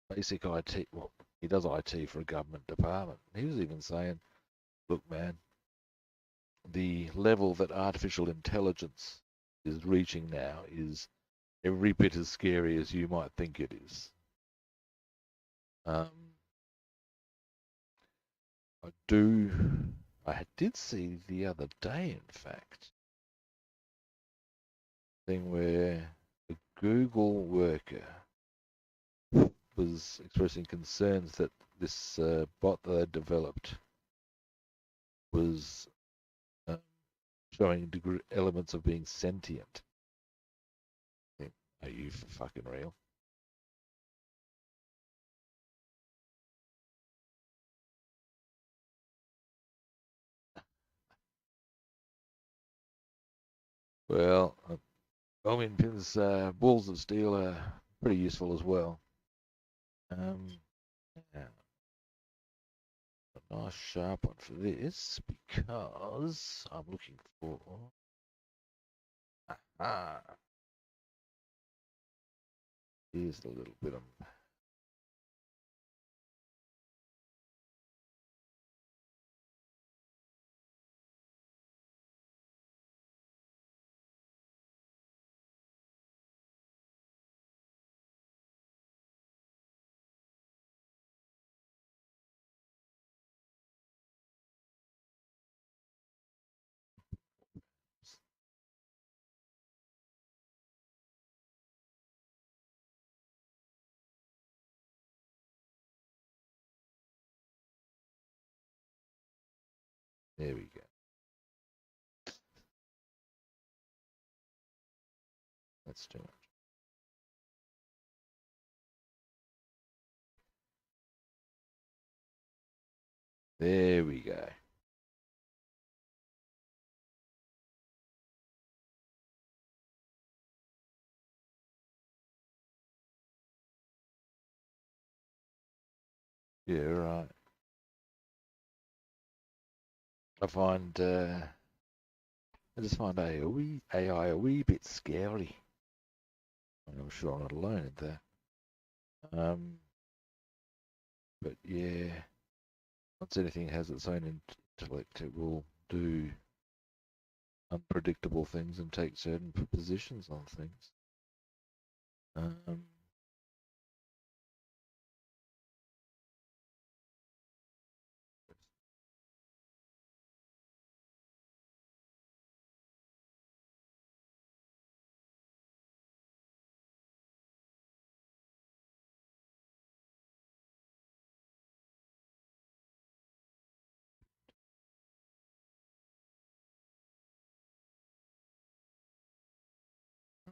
basic IT. Well, he does IT for a government department. He was even saying, look, man, the level that artificial intelligence is reaching now is every bit as scary as you might think it is. Um, I did see the other day, in fact, thing where Google worker was expressing concerns that this bot that they developed was showing elements of being sentient. Are you for fucking real? Well, I mean, Pin's balls of steel are pretty useful as well. Yeah, a nice sharp one for this because I'm looking for. Ah, here's the little bit of. There we go. That's too much. There we go. Yeah, right. I find I just find AI a wee bit scary. I'm sure I'm not alone in that. But yeah, once anything has its own intellect, it will do unpredictable things and take certain positions on things. Um,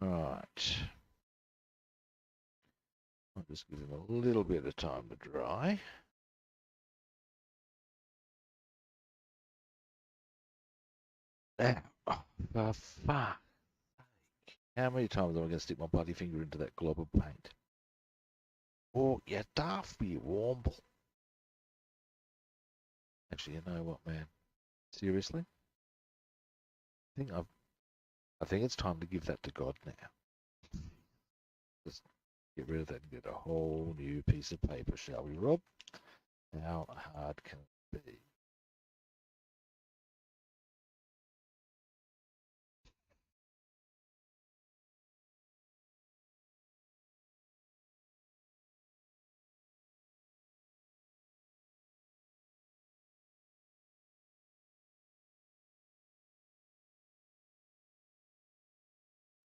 right. I'll just give them a little bit of time to dry. Now, oh, for fuck's sake. How many times am I going to stick my bloody finger into that glob of paint? Oh, you daft be womble. Actually, you know what, man? Seriously? I think it's time to give that to God now. Just get rid of that and get a whole new piece of paper, shall we, Rob? How hard can it be?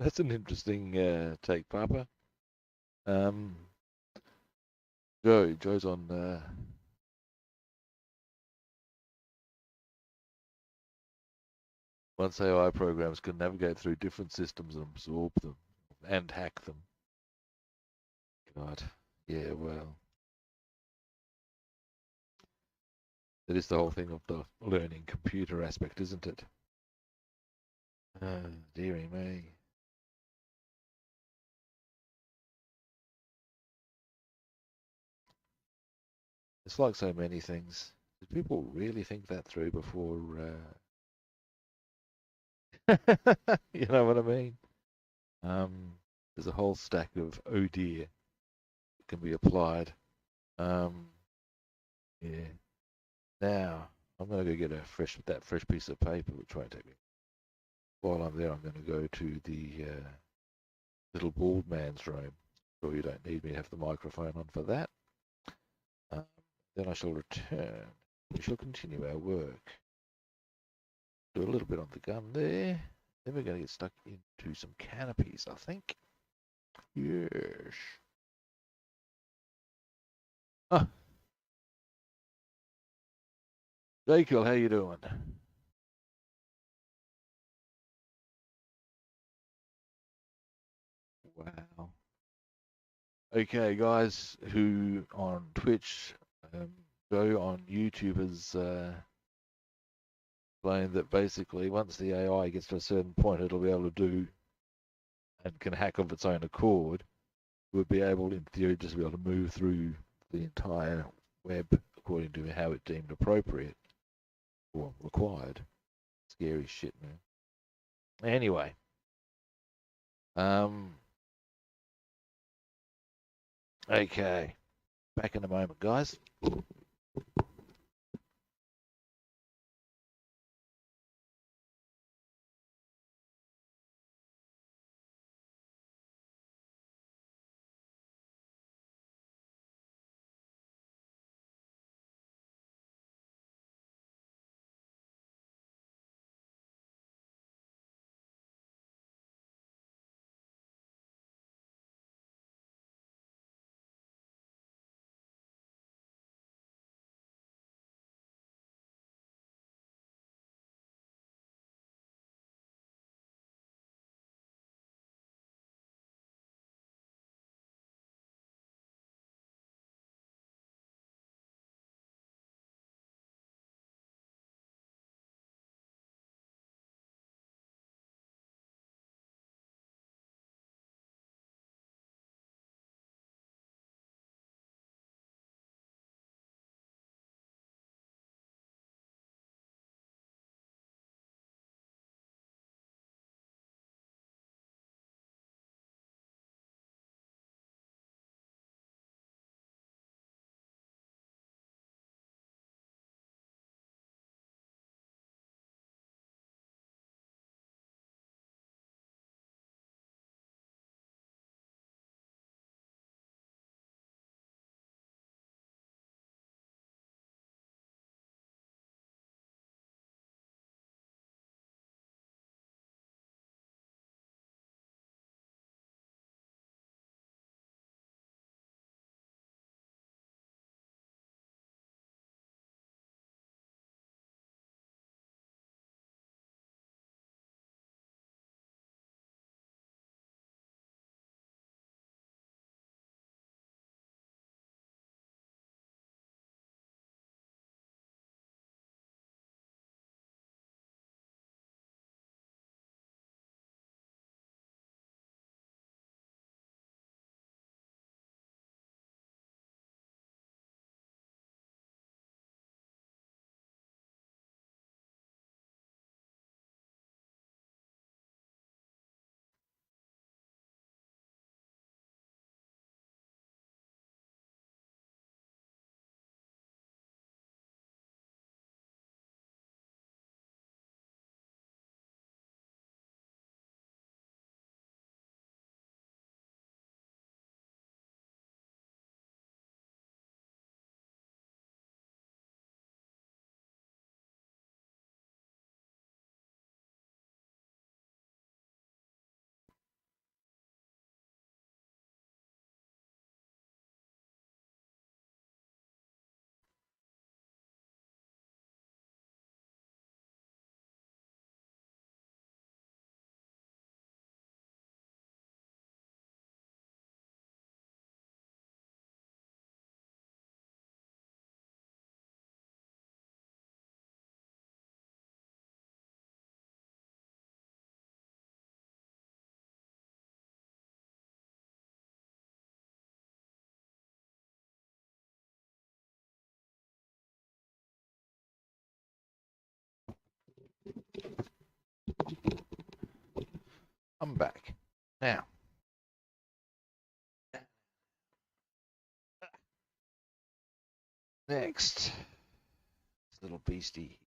That's an interesting take, Papa. Um, Joe's on. Once AI programs can navigate through different systems and absorb them and hack them. God, yeah, well, that is the whole thing of the learning computer aspect, isn't it? Dearie me. It's like so many things. Did people really think that through before? You know what I mean? Um, there's a whole stack of oh dear that can be applied. Um, yeah. Now I'm gonna go get that fresh piece of paper, which won't take me. While I'm there, I'm gonna go to the little bald man's room. Sure, you don't need me to have the microphone on for that. Um, then I shall return. We shall continue our work. Do a little bit on the gun there. Then we're going to get stuck into some canopies, I think. Yes. Ah, Jekyll, how you doing? Wow. Okay, guys who on Twitch, Joe on YouTube has explained that basically once the AI gets to a certain point, it'll be able to do and can hack of its own accord. We'll be able, in theory, just be able to move through the entire web according to how it deemed appropriate or required. Scary shit, man. Anyway, um, okay, back in a moment, guys. I'm back. Now, next, this little beastie.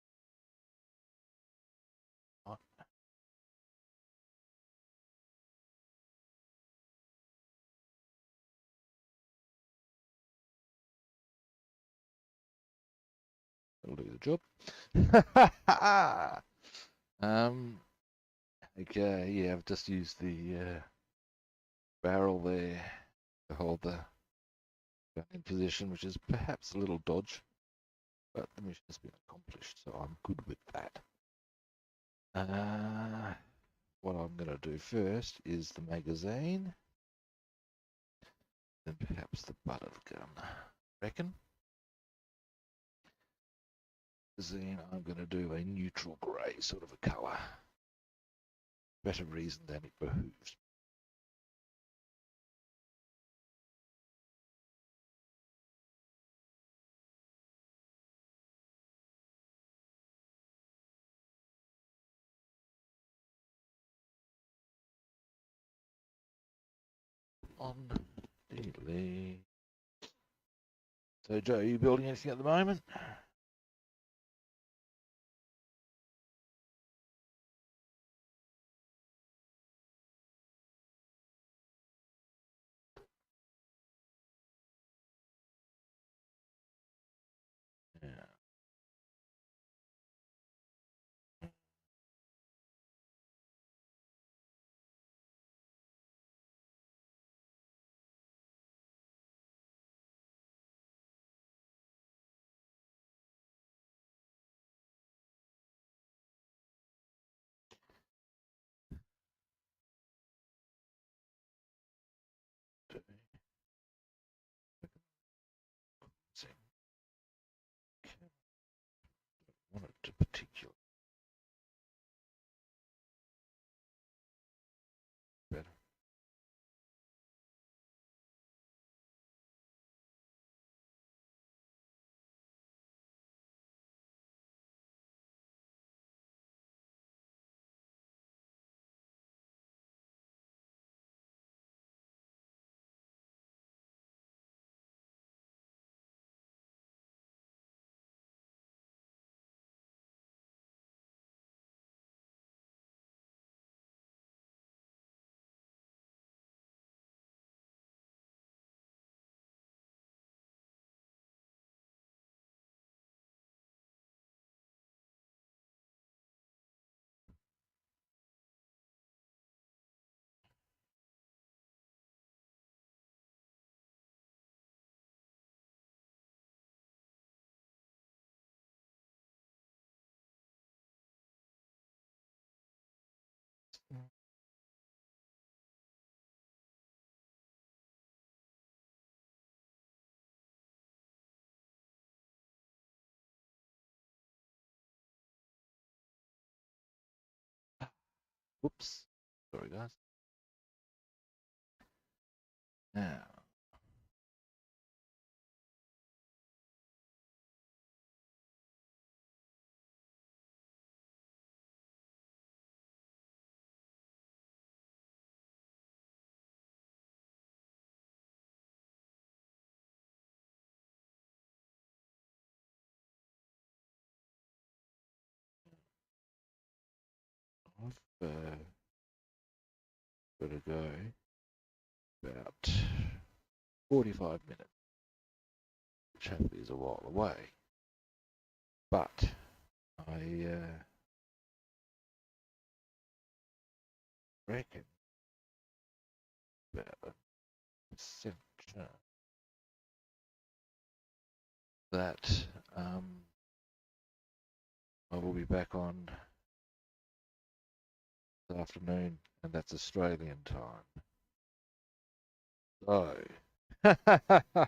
Oh, that'll do the job. um, okay, yeah, I've just used the barrel there to hold the gun in position, which is perhaps a little dodge, but the mission has been accomplished, so I'm good with that. What I'm going to do first is the magazine, then perhaps the butt of the gun. Reckon? Magazine, I'm going to do a neutral grey sort of a colour. Better reason than it behooves. On delay. So Joe, are you building anything at the moment? Yeah. Want it to particular better. Whoops. Sorry, guys. Now, I've got to go about 45 minutes, which hopefully is a while away. But I reckon about a percent chance that I will be back on this afternoon, and that's Australian time. So, for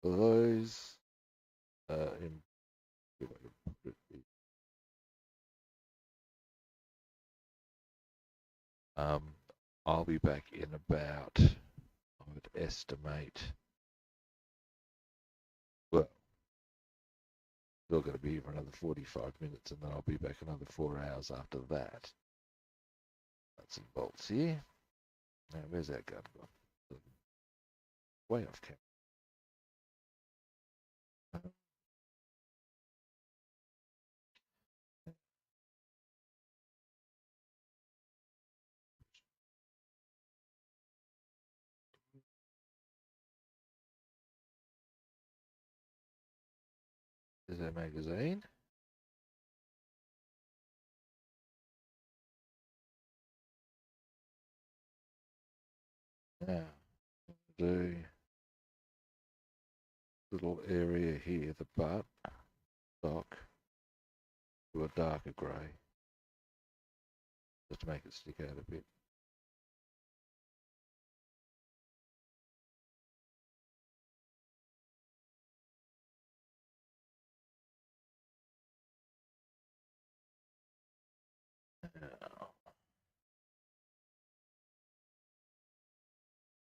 those in I'll be back in about, I would estimate, well, still going to be here for another 45 minutes, and then I'll be back another 4 hours after that. Nuts and bolts here. Now, where's that gun gone? Way off camera. There's our magazine. Now, do little area here, the butt, stock, to a darker grey, just to make it stick out a bit.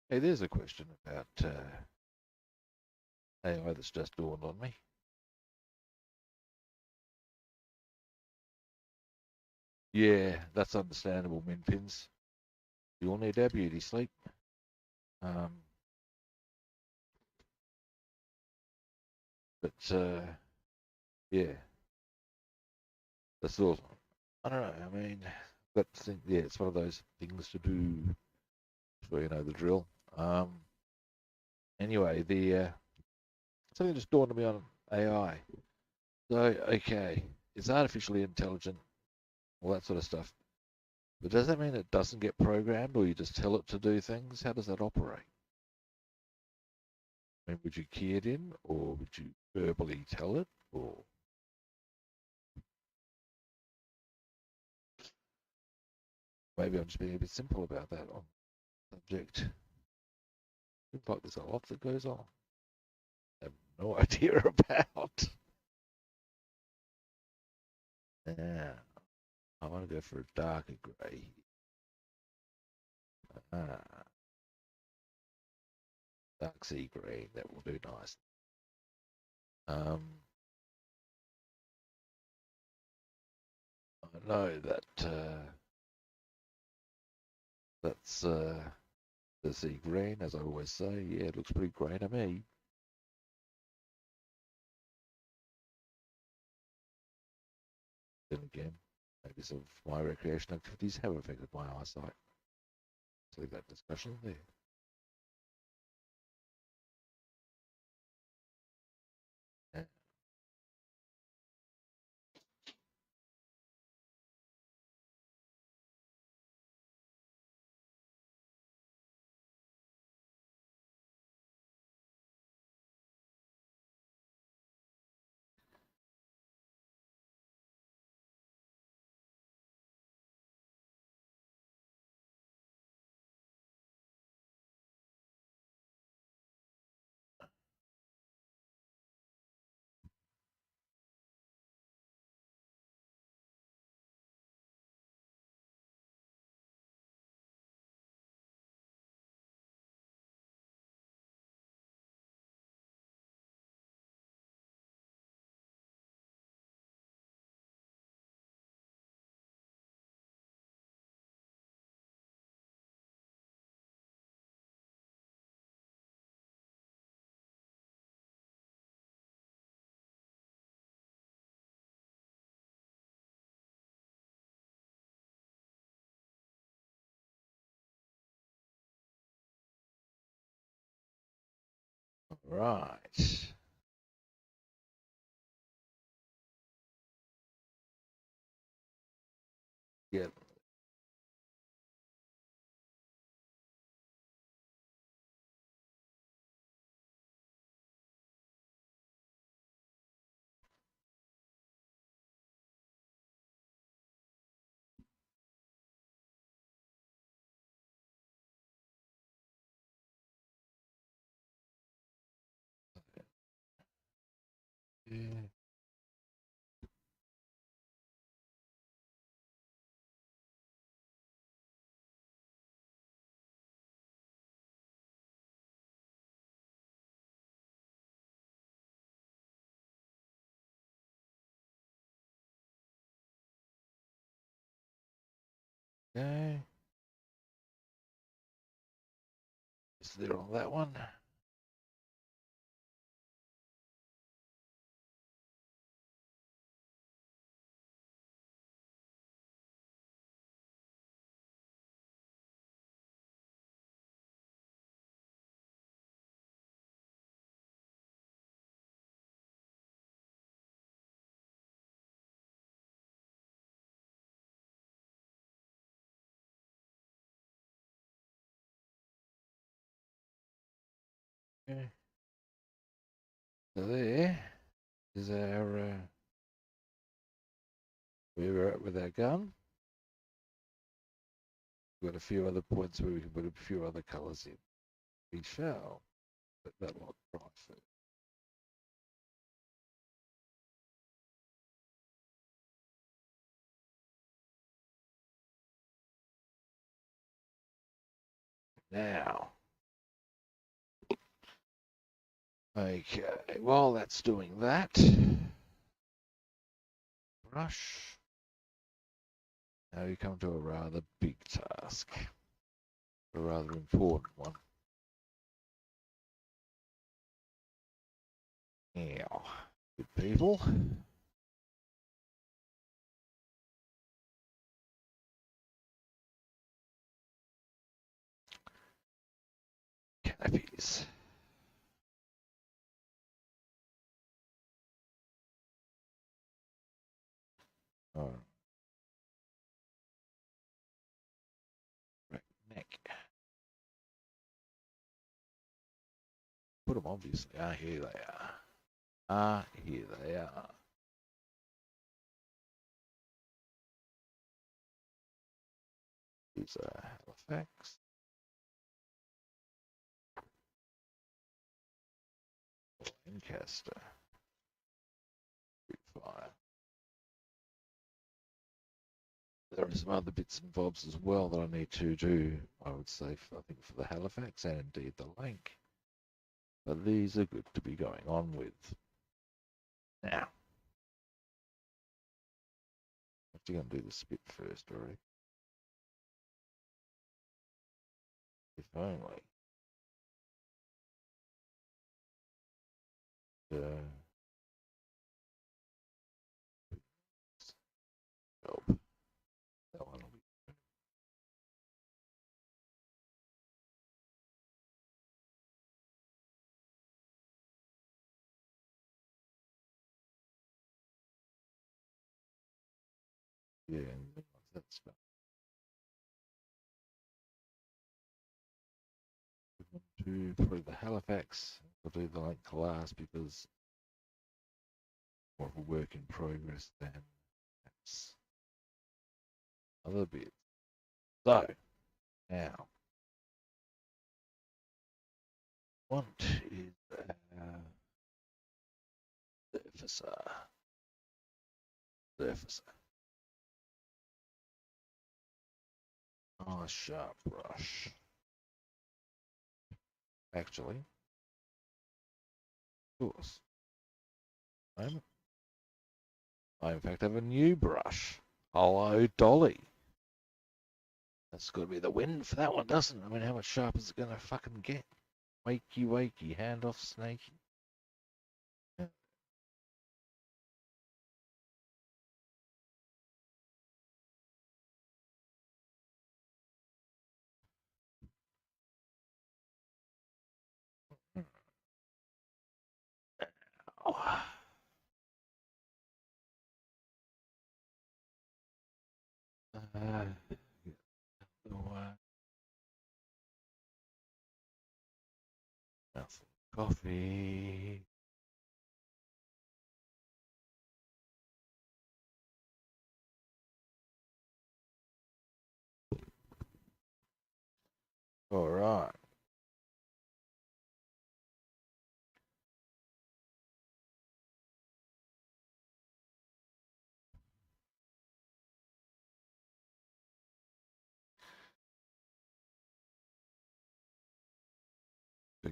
Hey, there's a question about AI that's just dawned on me. Yeah, that's understandable, Minpins. We all need our beauty sleep. Um, but yeah, that's all. I don't know. I mean, that thing, yeah, it's one of those things to do. So you know the drill. Anyway, the something just dawned on me on AI. So okay, it's artificially intelligent, all that sort of stuff. But does that mean it doesn't get programmed, or you just tell it to do things? How does that operate? I mean, would you key it in, or would you verbally tell it, or maybe I'm just being a bit simple about that on subject. Seems like there's a lot that goes on. I have no idea about. Yeah, I want to go for a darker grey. Ah, dark sea green. That will do nice. I know that that's the sea green, as I always say. Yeah, it looks pretty grey to me. Then again, maybe some of my recreation activities have affected my eyesight. Let's leave that discussion there. Yeah. Right. Yeah. Yeah. Okay. Is there on that one? Okay. So there is our where we're at with our gun. We've got a few other points where we can put a few other colours in. We shall let that lot dry first. Now, okay, while that's doing that, brush. Now we come to a rather big task, a rather important one. Now, good people. Canopies. Oh, right, neck. Put them obviously. Ah, here they are. Ah, here they are. These are Halifax. Lancaster. Spitfire. There are some other bits and bobs as well that I need to do, I would say, I think for the Halifax and indeed the Lanc. But these are good to be going on with. Now, I'm actually going to do the Spit first, already. If only. Job. That one will be. Yeah, that's about. To probably the Halifax. I'll do the Lanc last because more of a work in progress than perhaps other bits. So, now, what is surfacer? Surfacer. Oh, sharp brush. Actually, of course. I in fact have a new brush. Hello, Dolly. That's got to be the win for that one, doesn't it? I mean, how much sharp is it going to fucking get? Wakey, wakey, hand off, snaky. Yeah. Oh. Mouthful of coffee. All right.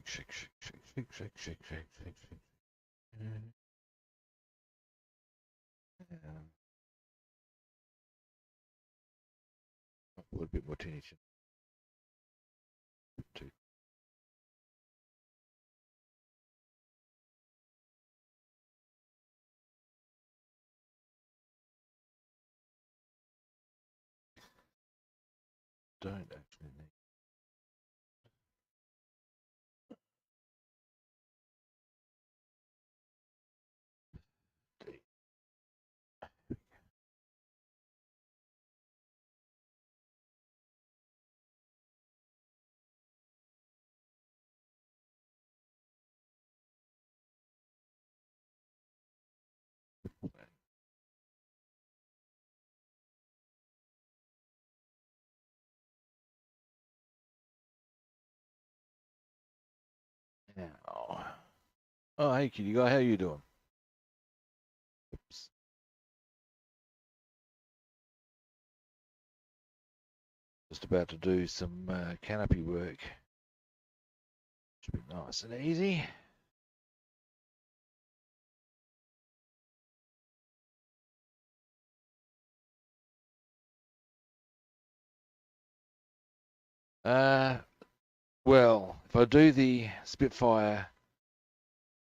Shake, shake, shake, shake, shake, shake, shake, shake, shake, shake. A little bit more tension. Too. Don't actually need. Now. Oh, hey, kitty guy, how you doing? Oops. Just about to do some canopy work. Should be nice and easy. Uh, well, if I do the Spitfire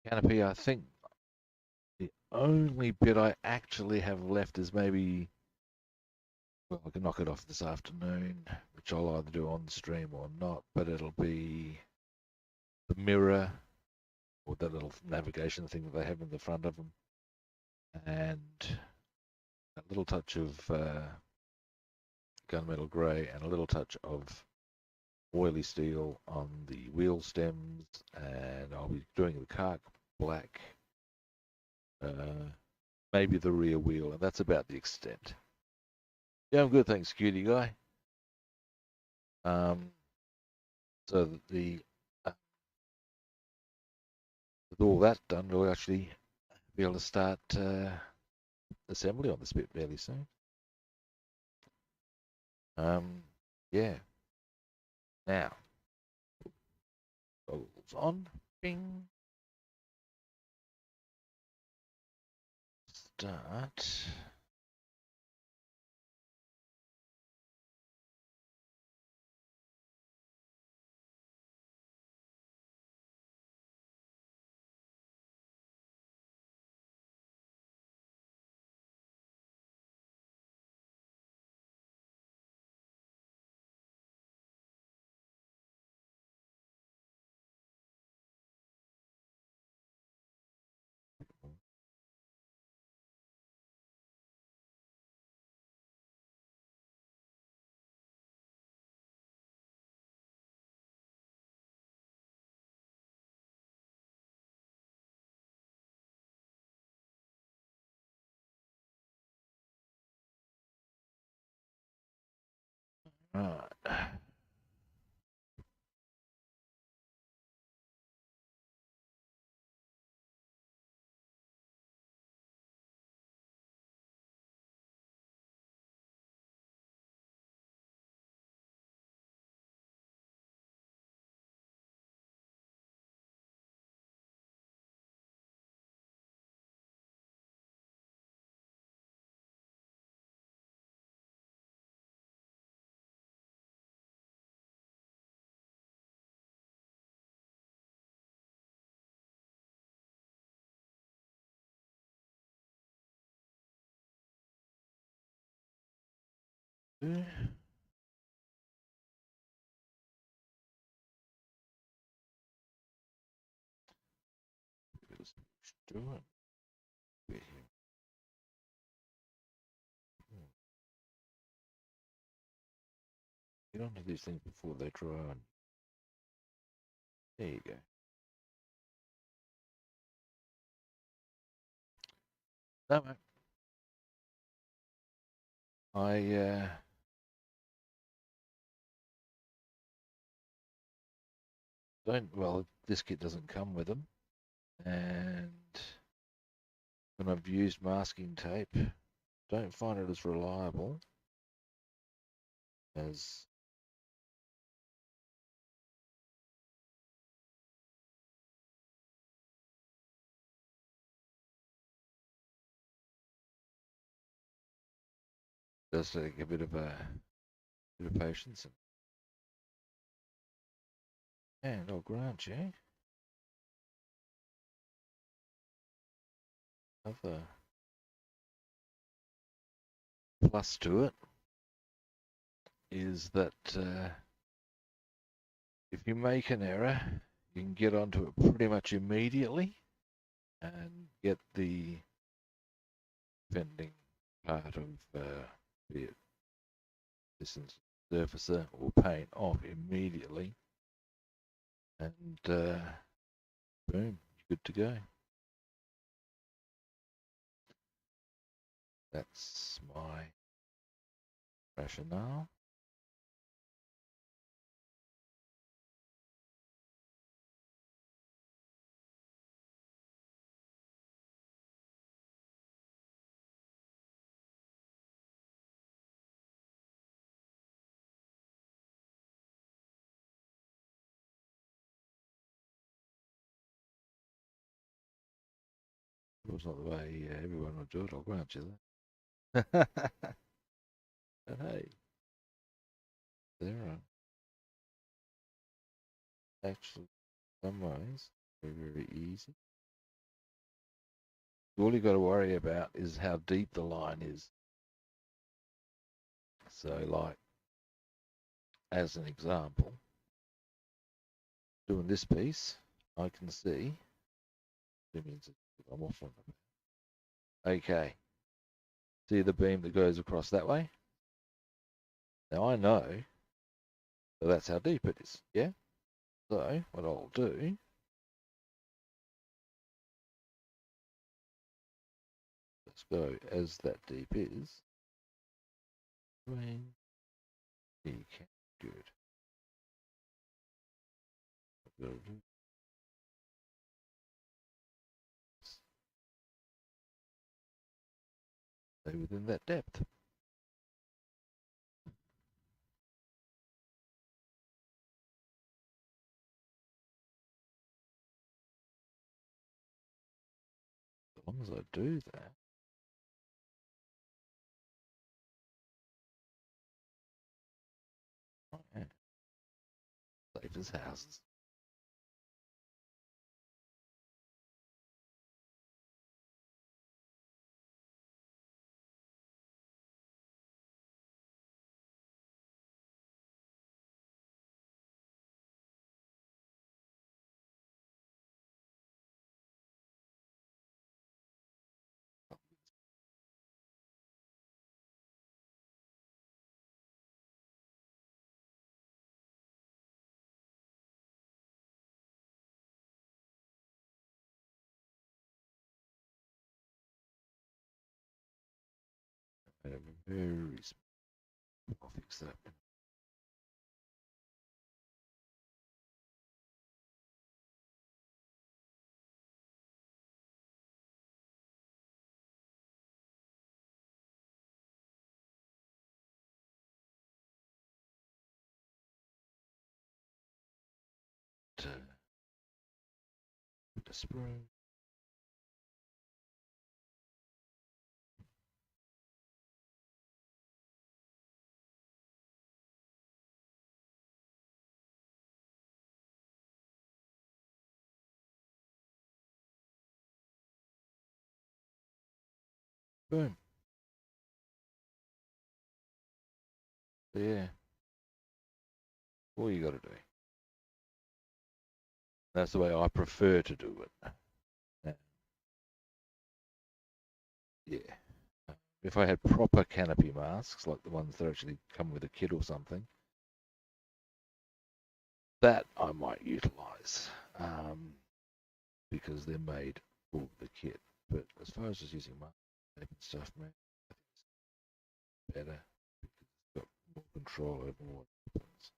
canopy, I think the only bit I actually have left is maybe, well, I can knock it off this afternoon, which I'll either do on the stream or not, but it'll be the mirror or that little navigation thing that they have in the front of them, and a little touch of gunmetal grey and a little touch of oily steel on the wheel stems, and I'll be doing the cark black, maybe the rear wheel, and that's about the extent. Yeah, I'm good, thanks, cutie guy. So that with all that done, we'll actually be able to start assembly on the Spit fairly soon. Yeah. Now, goggles on. Bing. Start. Right. Doing. Get onto these things before they dry on. There you go. No, mate. I don't. Well, this kit doesn't come with them, and when I've used masking tape, don't find it as reliable as does take a bit of patience. And I'll grant you another plus to it is that if you make an error, you can get onto it pretty much immediately and get the fending part of be it distance surfacer or paint off immediately, and boom, you're good to go. That's my rationale. course, not the way everyone would do it, I'll grant you that. But hey, there are actually some ways very, very easy. All you got to worry about is how deep the line is. So, like, as an example, doing this piece, I can see. I'm off on it. Okay. See the beam that goes across that way? Now I know that that's how deep it is. Yeah? So, what I'll do, let's go as that deep is. Good. Stay within that depth. As long as I do that. Oh, yeah. Safe as houses. Very small. I'll fix that. Put the spring. Boom. So yeah, all you got to do. That's the way I prefer to do it. Yeah. If I had proper canopy masks, like the ones that actually come with a kit or something, that I might utilize because they're made for the kit. But as far as just using mask tape and stuff, man, I think it's better because it's got more control over what happens.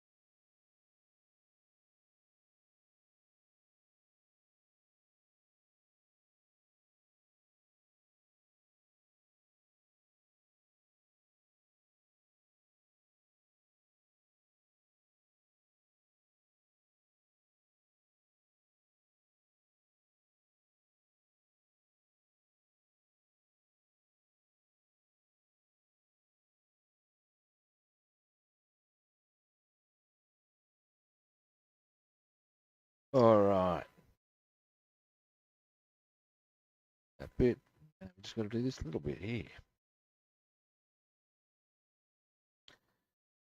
All right, that bit. We just got to do this little bit here.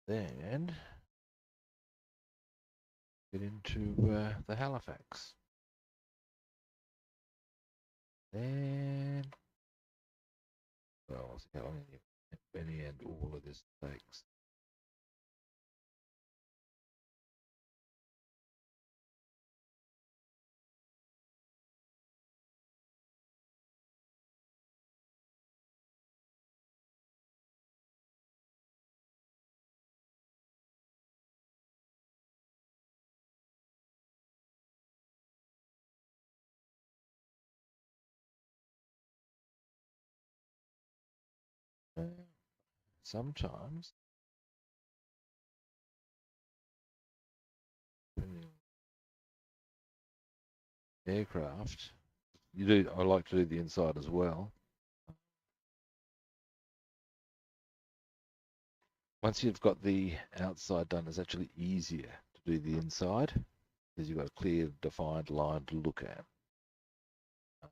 Then get into the Halifax. Then, well, I'll see how long any and all of this takes. Sometimes, depending on aircraft, you do. I like to do the inside as well. Once you've got the outside done, it's actually easier to do the inside because you've got a clear, defined line to look at. So,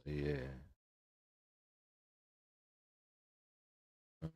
yeah. Um,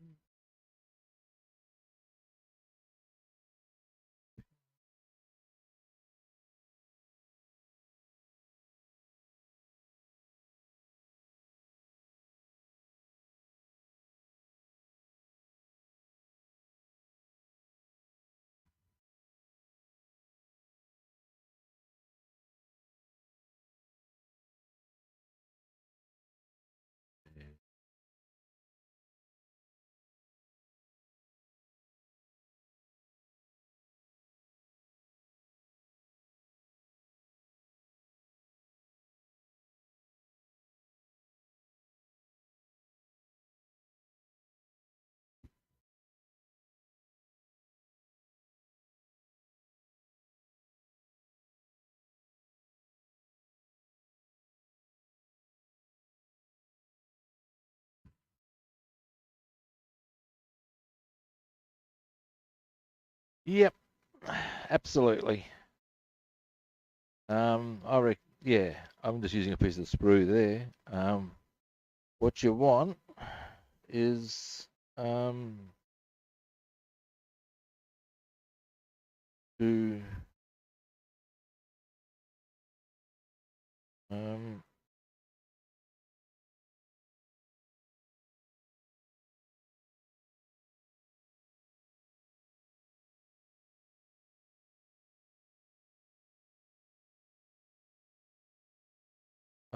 yeah. Yep, absolutely. Yeah, I'm just using a piece of sprue there. What you want is to um,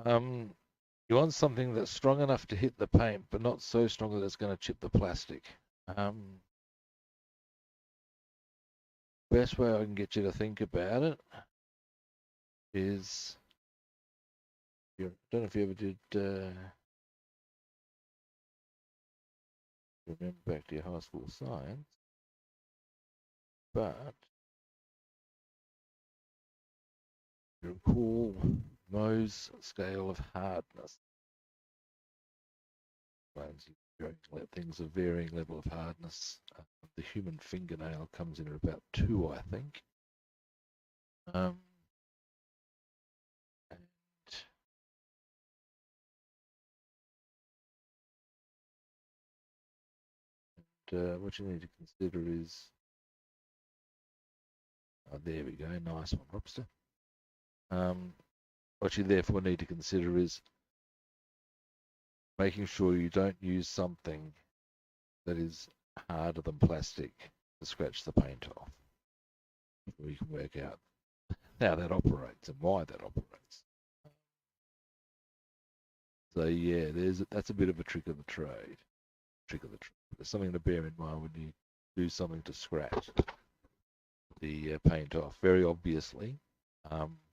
um, you want something that's strong enough to hit the paint, but not so strong that it's going to chip the plastic. Best way I can get you to think about it is, I don't know if you ever did remember back to your high school science, but you recall Mohs scale of hardness. Let things of varying level of hardness. The human fingernail comes in at about 2, I think. Um, and what you need to consider is, there we go, nice one, Robster. What you therefore need to consider is making sure you don't use something that is harder than plastic to scratch the paint off. We can work out how that operates and why that operates. So yeah, that's a bit of a trick of the trade. There's something to bear in mind when you do something to scratch the paint off. Very obviously,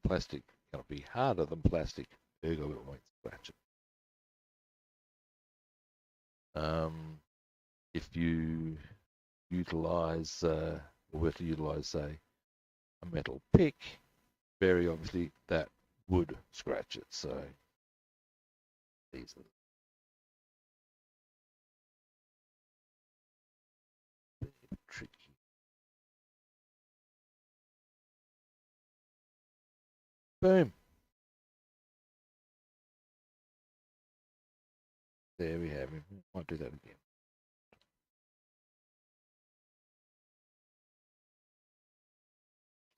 plastic going to be harder than plastic, ergo it won't scratch it. If you utilize, or were to utilize, say, a metal pick, very obviously that would scratch it. So these are tricky. Boom. There we have him. Might do that again.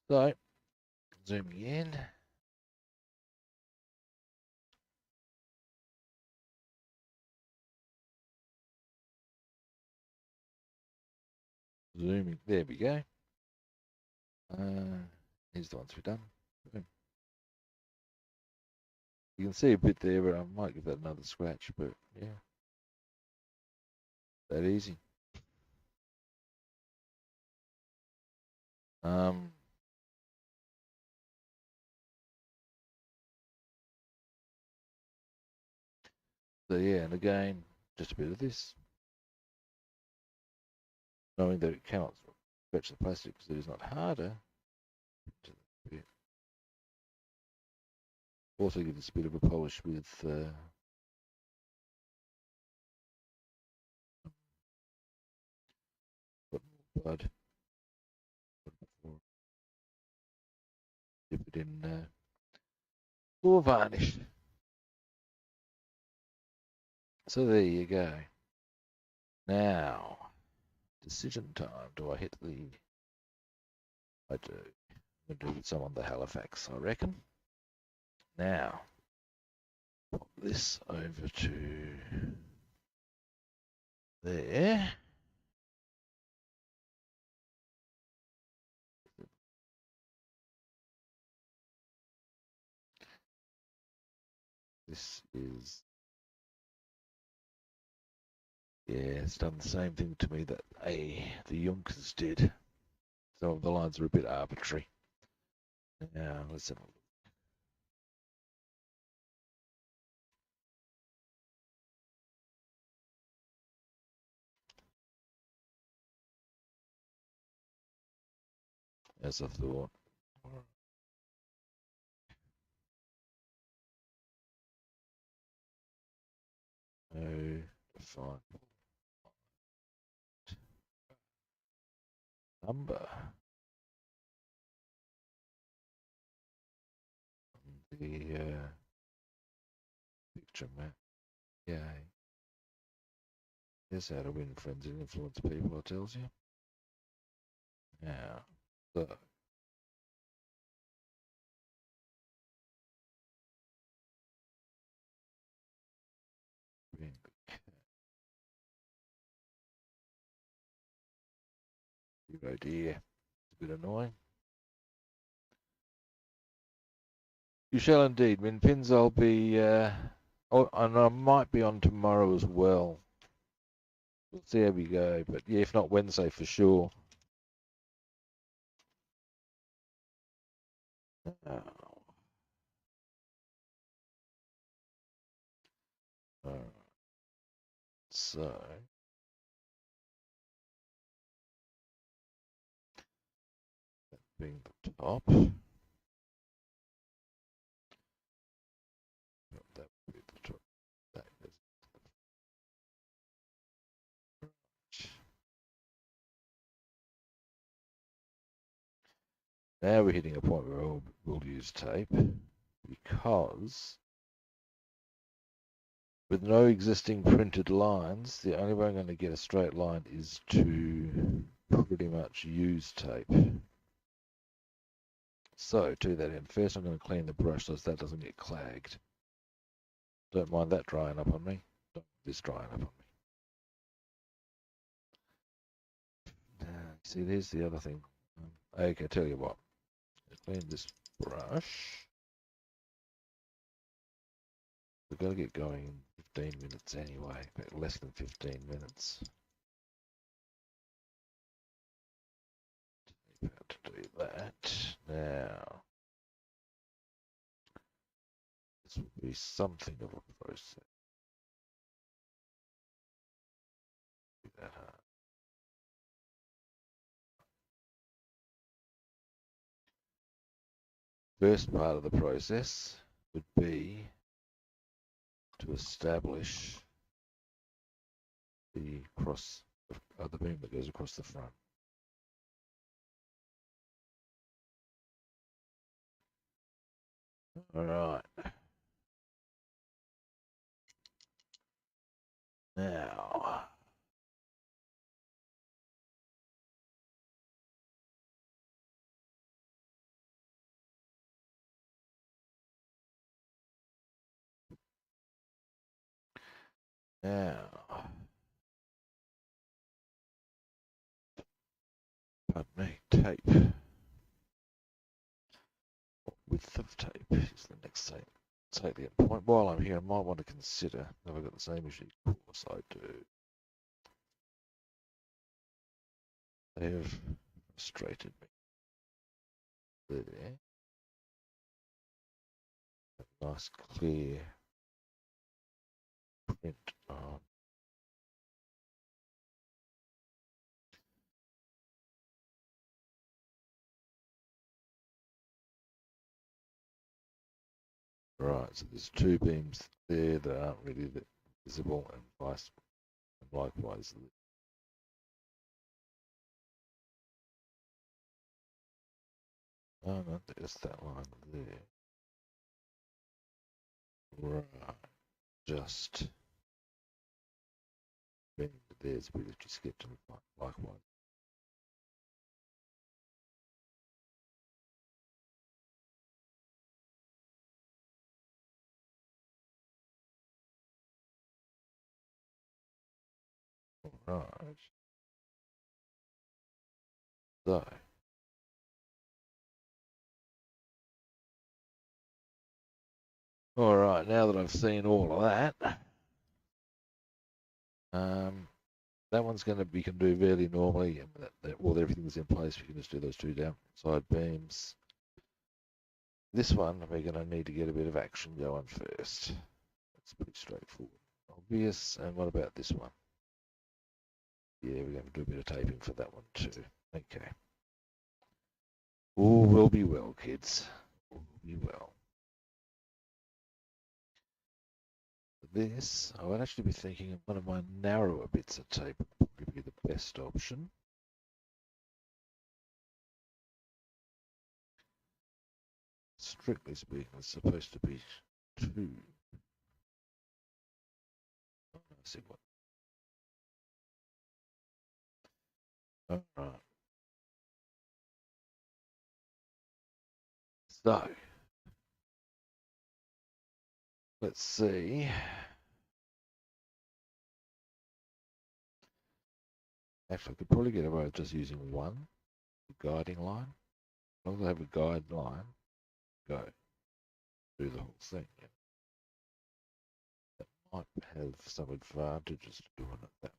So, zooming in. Zooming. There we go. Here's the ones we've done. Boom. You can see a bit there, but I might give that another scratch, but yeah. That easy. Um, so yeah, and again, just a bit of this. Knowing that it cannot stretch the plastic because it is not harder. Also give this a bit of a polish with blood. Dip it in floor varnish. So there you go. Now, decision time. Do I hit the... I do. I'm going to do some on the Halifax, I reckon. Now, pop this over to there. This is... Yeah, it's done the same thing to me that the Junkers did. Some of the lines are a bit arbitrary. Now, let's have a look. As I thought. No, define number. The picture map. Yeah. Here's how to win friends and influence people, I tells you. Now, so oh dear, it's a bit annoying. You shall indeed. Win pins, I'll be, oh, and I might be on tomorrow as well. We'll see how we go, but yeah, if not Wednesday for sure. Oh. Alright. So, that being the top, that would be the top. That is now we're hitting a point where we'll use tape because with no existing printed lines, the only way I'm going to get a straight line is to pretty much use tape. So to that end, first I'm going to clean the brush so that doesn't get clagged. Don't mind that drying up on me. Don't mind this drying up on me. See, there's the other thing. Okay, tell you what. Clean this brush. We've got to get going in 15 minutes anyway, but less than 15 minutes. How to do that now. This will be something of a process. Do that hard. First part of the process would be to establish the cross the beam that goes across the front. All right. Now, pardon me, tape. Width of tape is the next salient point. While I'm here, I might want to consider, have I got the same issue? Of course I do. They have frustrated me. There. A nice clear print on. Right, so there's two beams there that aren't really visible, and vice and likewise. Oh no, there's that line there. Right, just there's a bit of just get to likewise. Right. So, all right. Now that I've seen all of that, that one's going to be can do fairly normally. And well, everything's in place. We can just do those two downside beams. This one, we're going to need to get a bit of action going first. It's pretty straightforward, obvious. And what about this one? Yeah, we're going to do a bit of taping for that one too. Okay. All will be well, kids. All will be well. This, I would actually be thinking of one of my narrower bits of tape would probably be the best option. Strictly speaking, it's supposed to be two. Let's see what. All right. So, let's see. Actually, I could probably get away with just using one guiding line. As long as I have a guide line, go. Do the whole thing. Yeah. That might have some advantages to doing it that way.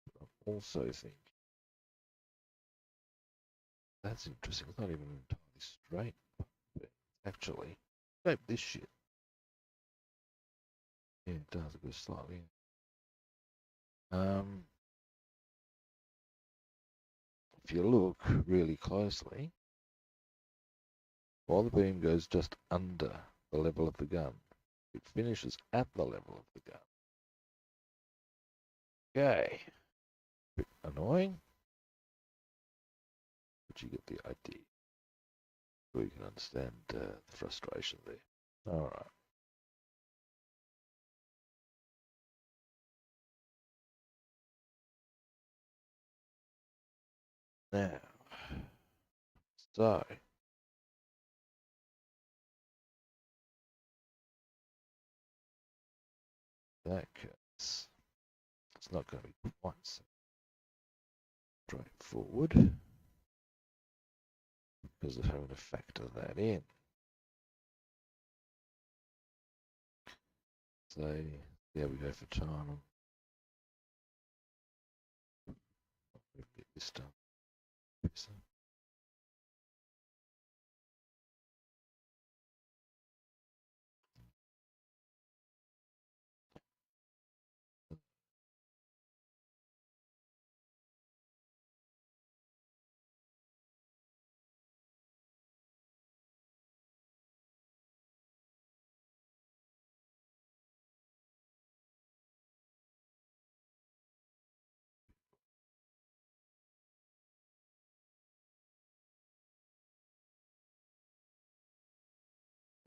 But I'm also thinking, that's interesting. It's not even entirely straight. Actually, shape this shit. Yeah, it does. It goes slightly. If you look really closely, while the beam goes just under the level of the gun, it finishes at the level of the gun. Okay. Bit annoying, but you get the idea. So you can understand the frustration there. All right. Now, so that case, it's not going to be quite so straightforward because of having to factor that in. So there we go for time. Get this done.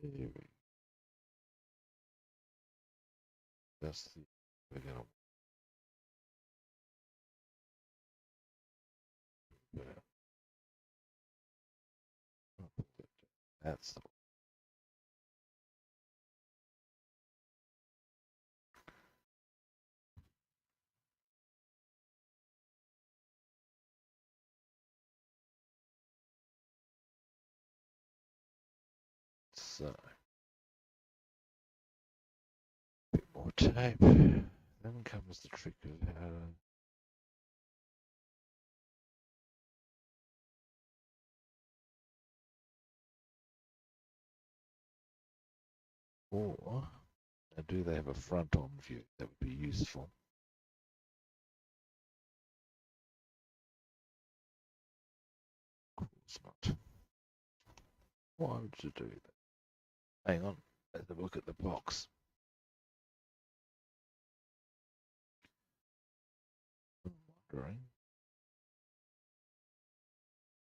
There we go. That's the we're gonna. Yeah. That's the so a bit more tape. Then comes the trick of how to or do they have a front-on view that would be useful? Of course not. Why would you do that? Hang on, let's have a look at the box. I'm wondering.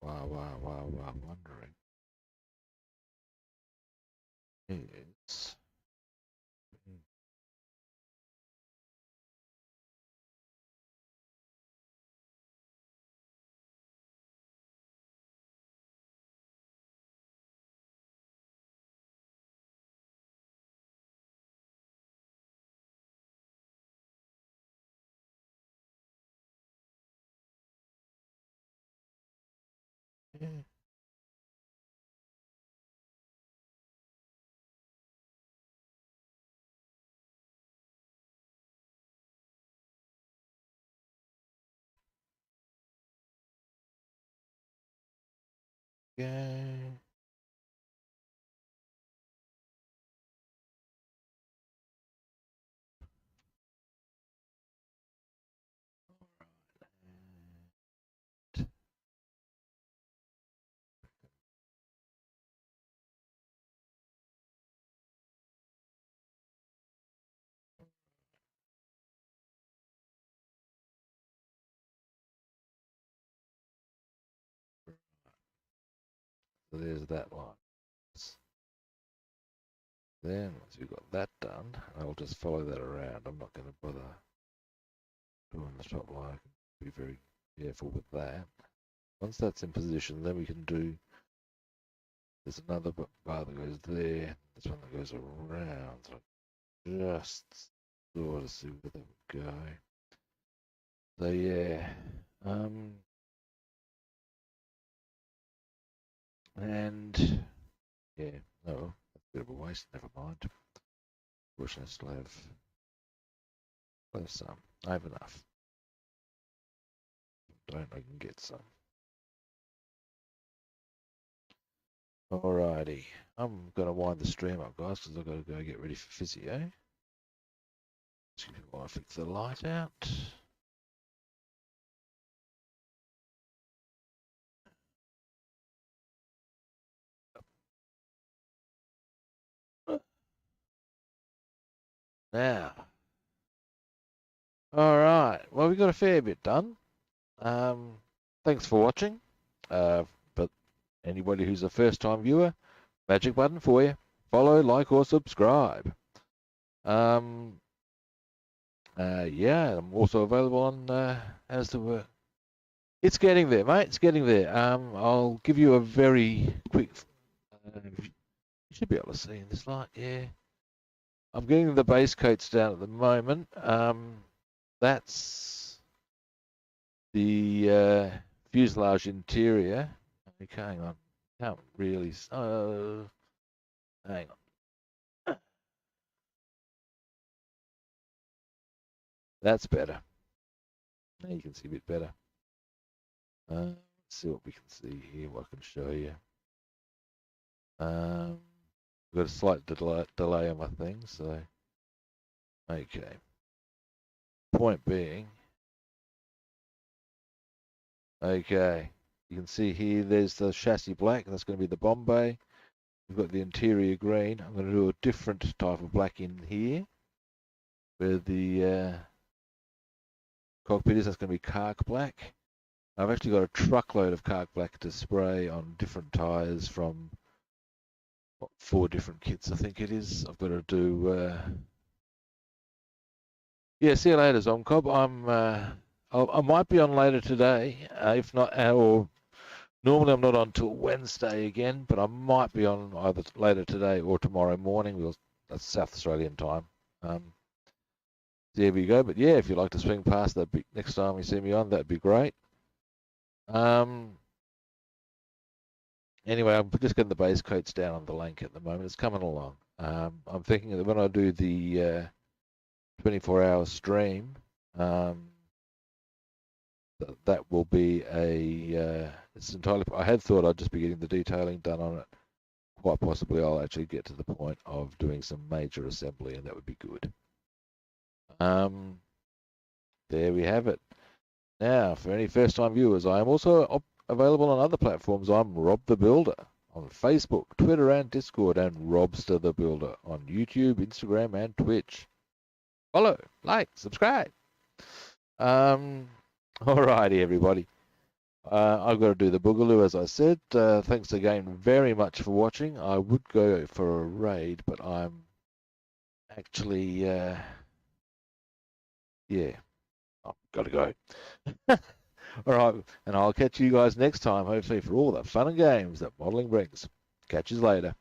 Wow, wondering. It's yeah. Yeah. So there's that one. Then once we've got that done, I'll just follow that around. I'm not going to bother doing the top line. Be very careful with that. Once that's in position, then we can do. There's another bar that goes there. This one that goes around. So just sort of see where that would go. So yeah, and yeah, no, that's a bit of a waste. Never mind. Fortunately, I still have some. I have enough. Don't I can get some. Alrighty, I'm gonna wind the stream up, guys, because I've got to go get ready for physio. Just while I fix the light out. Now, alright, well, we got a fair bit done. Thanks for watching. But anybody who's a first time viewer, magic button for you. Follow, like, or subscribe. Yeah, I'm also available on as the work. It's getting there, mate. It's getting there. I'll give you a very quick. You should be able to see in this light. Yeah, I'm getting the base coats down at the moment. That's the fuselage interior. Okay, hang on. Can't really. Hang on. That's better. Now you can see a bit better. Let's see what we can see here. What I can show you. Got a slight delay on my thing, so okay. Point being, okay, you can see here. There's the chassis black. That's going to be the Bombay. We've got the interior green. I'm going to do a different type of black in here, where the cockpit is. That's going to be Carc black. I've actually got a truckload of Carc black to spray on different tyres from what, 4 different kits, I think it is. I've got to do. Yeah, see you later, Zomcob. I might be on later today. If not, or normally I'm not on till Wednesday again, but I might be on either later today or tomorrow morning. That's South Australian time. There we go. But yeah, if you'd like to swing past that next time you see me on, that'd be great. Anyway, I'm just getting the base coats down on the Lank at the moment. It's coming along. I'm thinking that when I do the 24-hour stream, that will be it's entirely. I had thought I'd just be getting the detailing done on it. Quite possibly, I'll actually get to the point of doing some major assembly, and that would be good. There we have it. Now, for any first-time viewers, I am also available on other platforms. I'm Rob the Builder on Facebook, Twitter, and Discord, and Robster the Builder on YouTube, Instagram, and Twitch. Follow, like, subscribe. Alrighty, everybody. I've got to do the boogaloo, as I said. Thanks again very much for watching. I would go for a raid, but I'm actually, yeah, I've got to go. All right, and I'll catch you guys next time, hopefully for all the fun and games that modelling brings. Catch you later.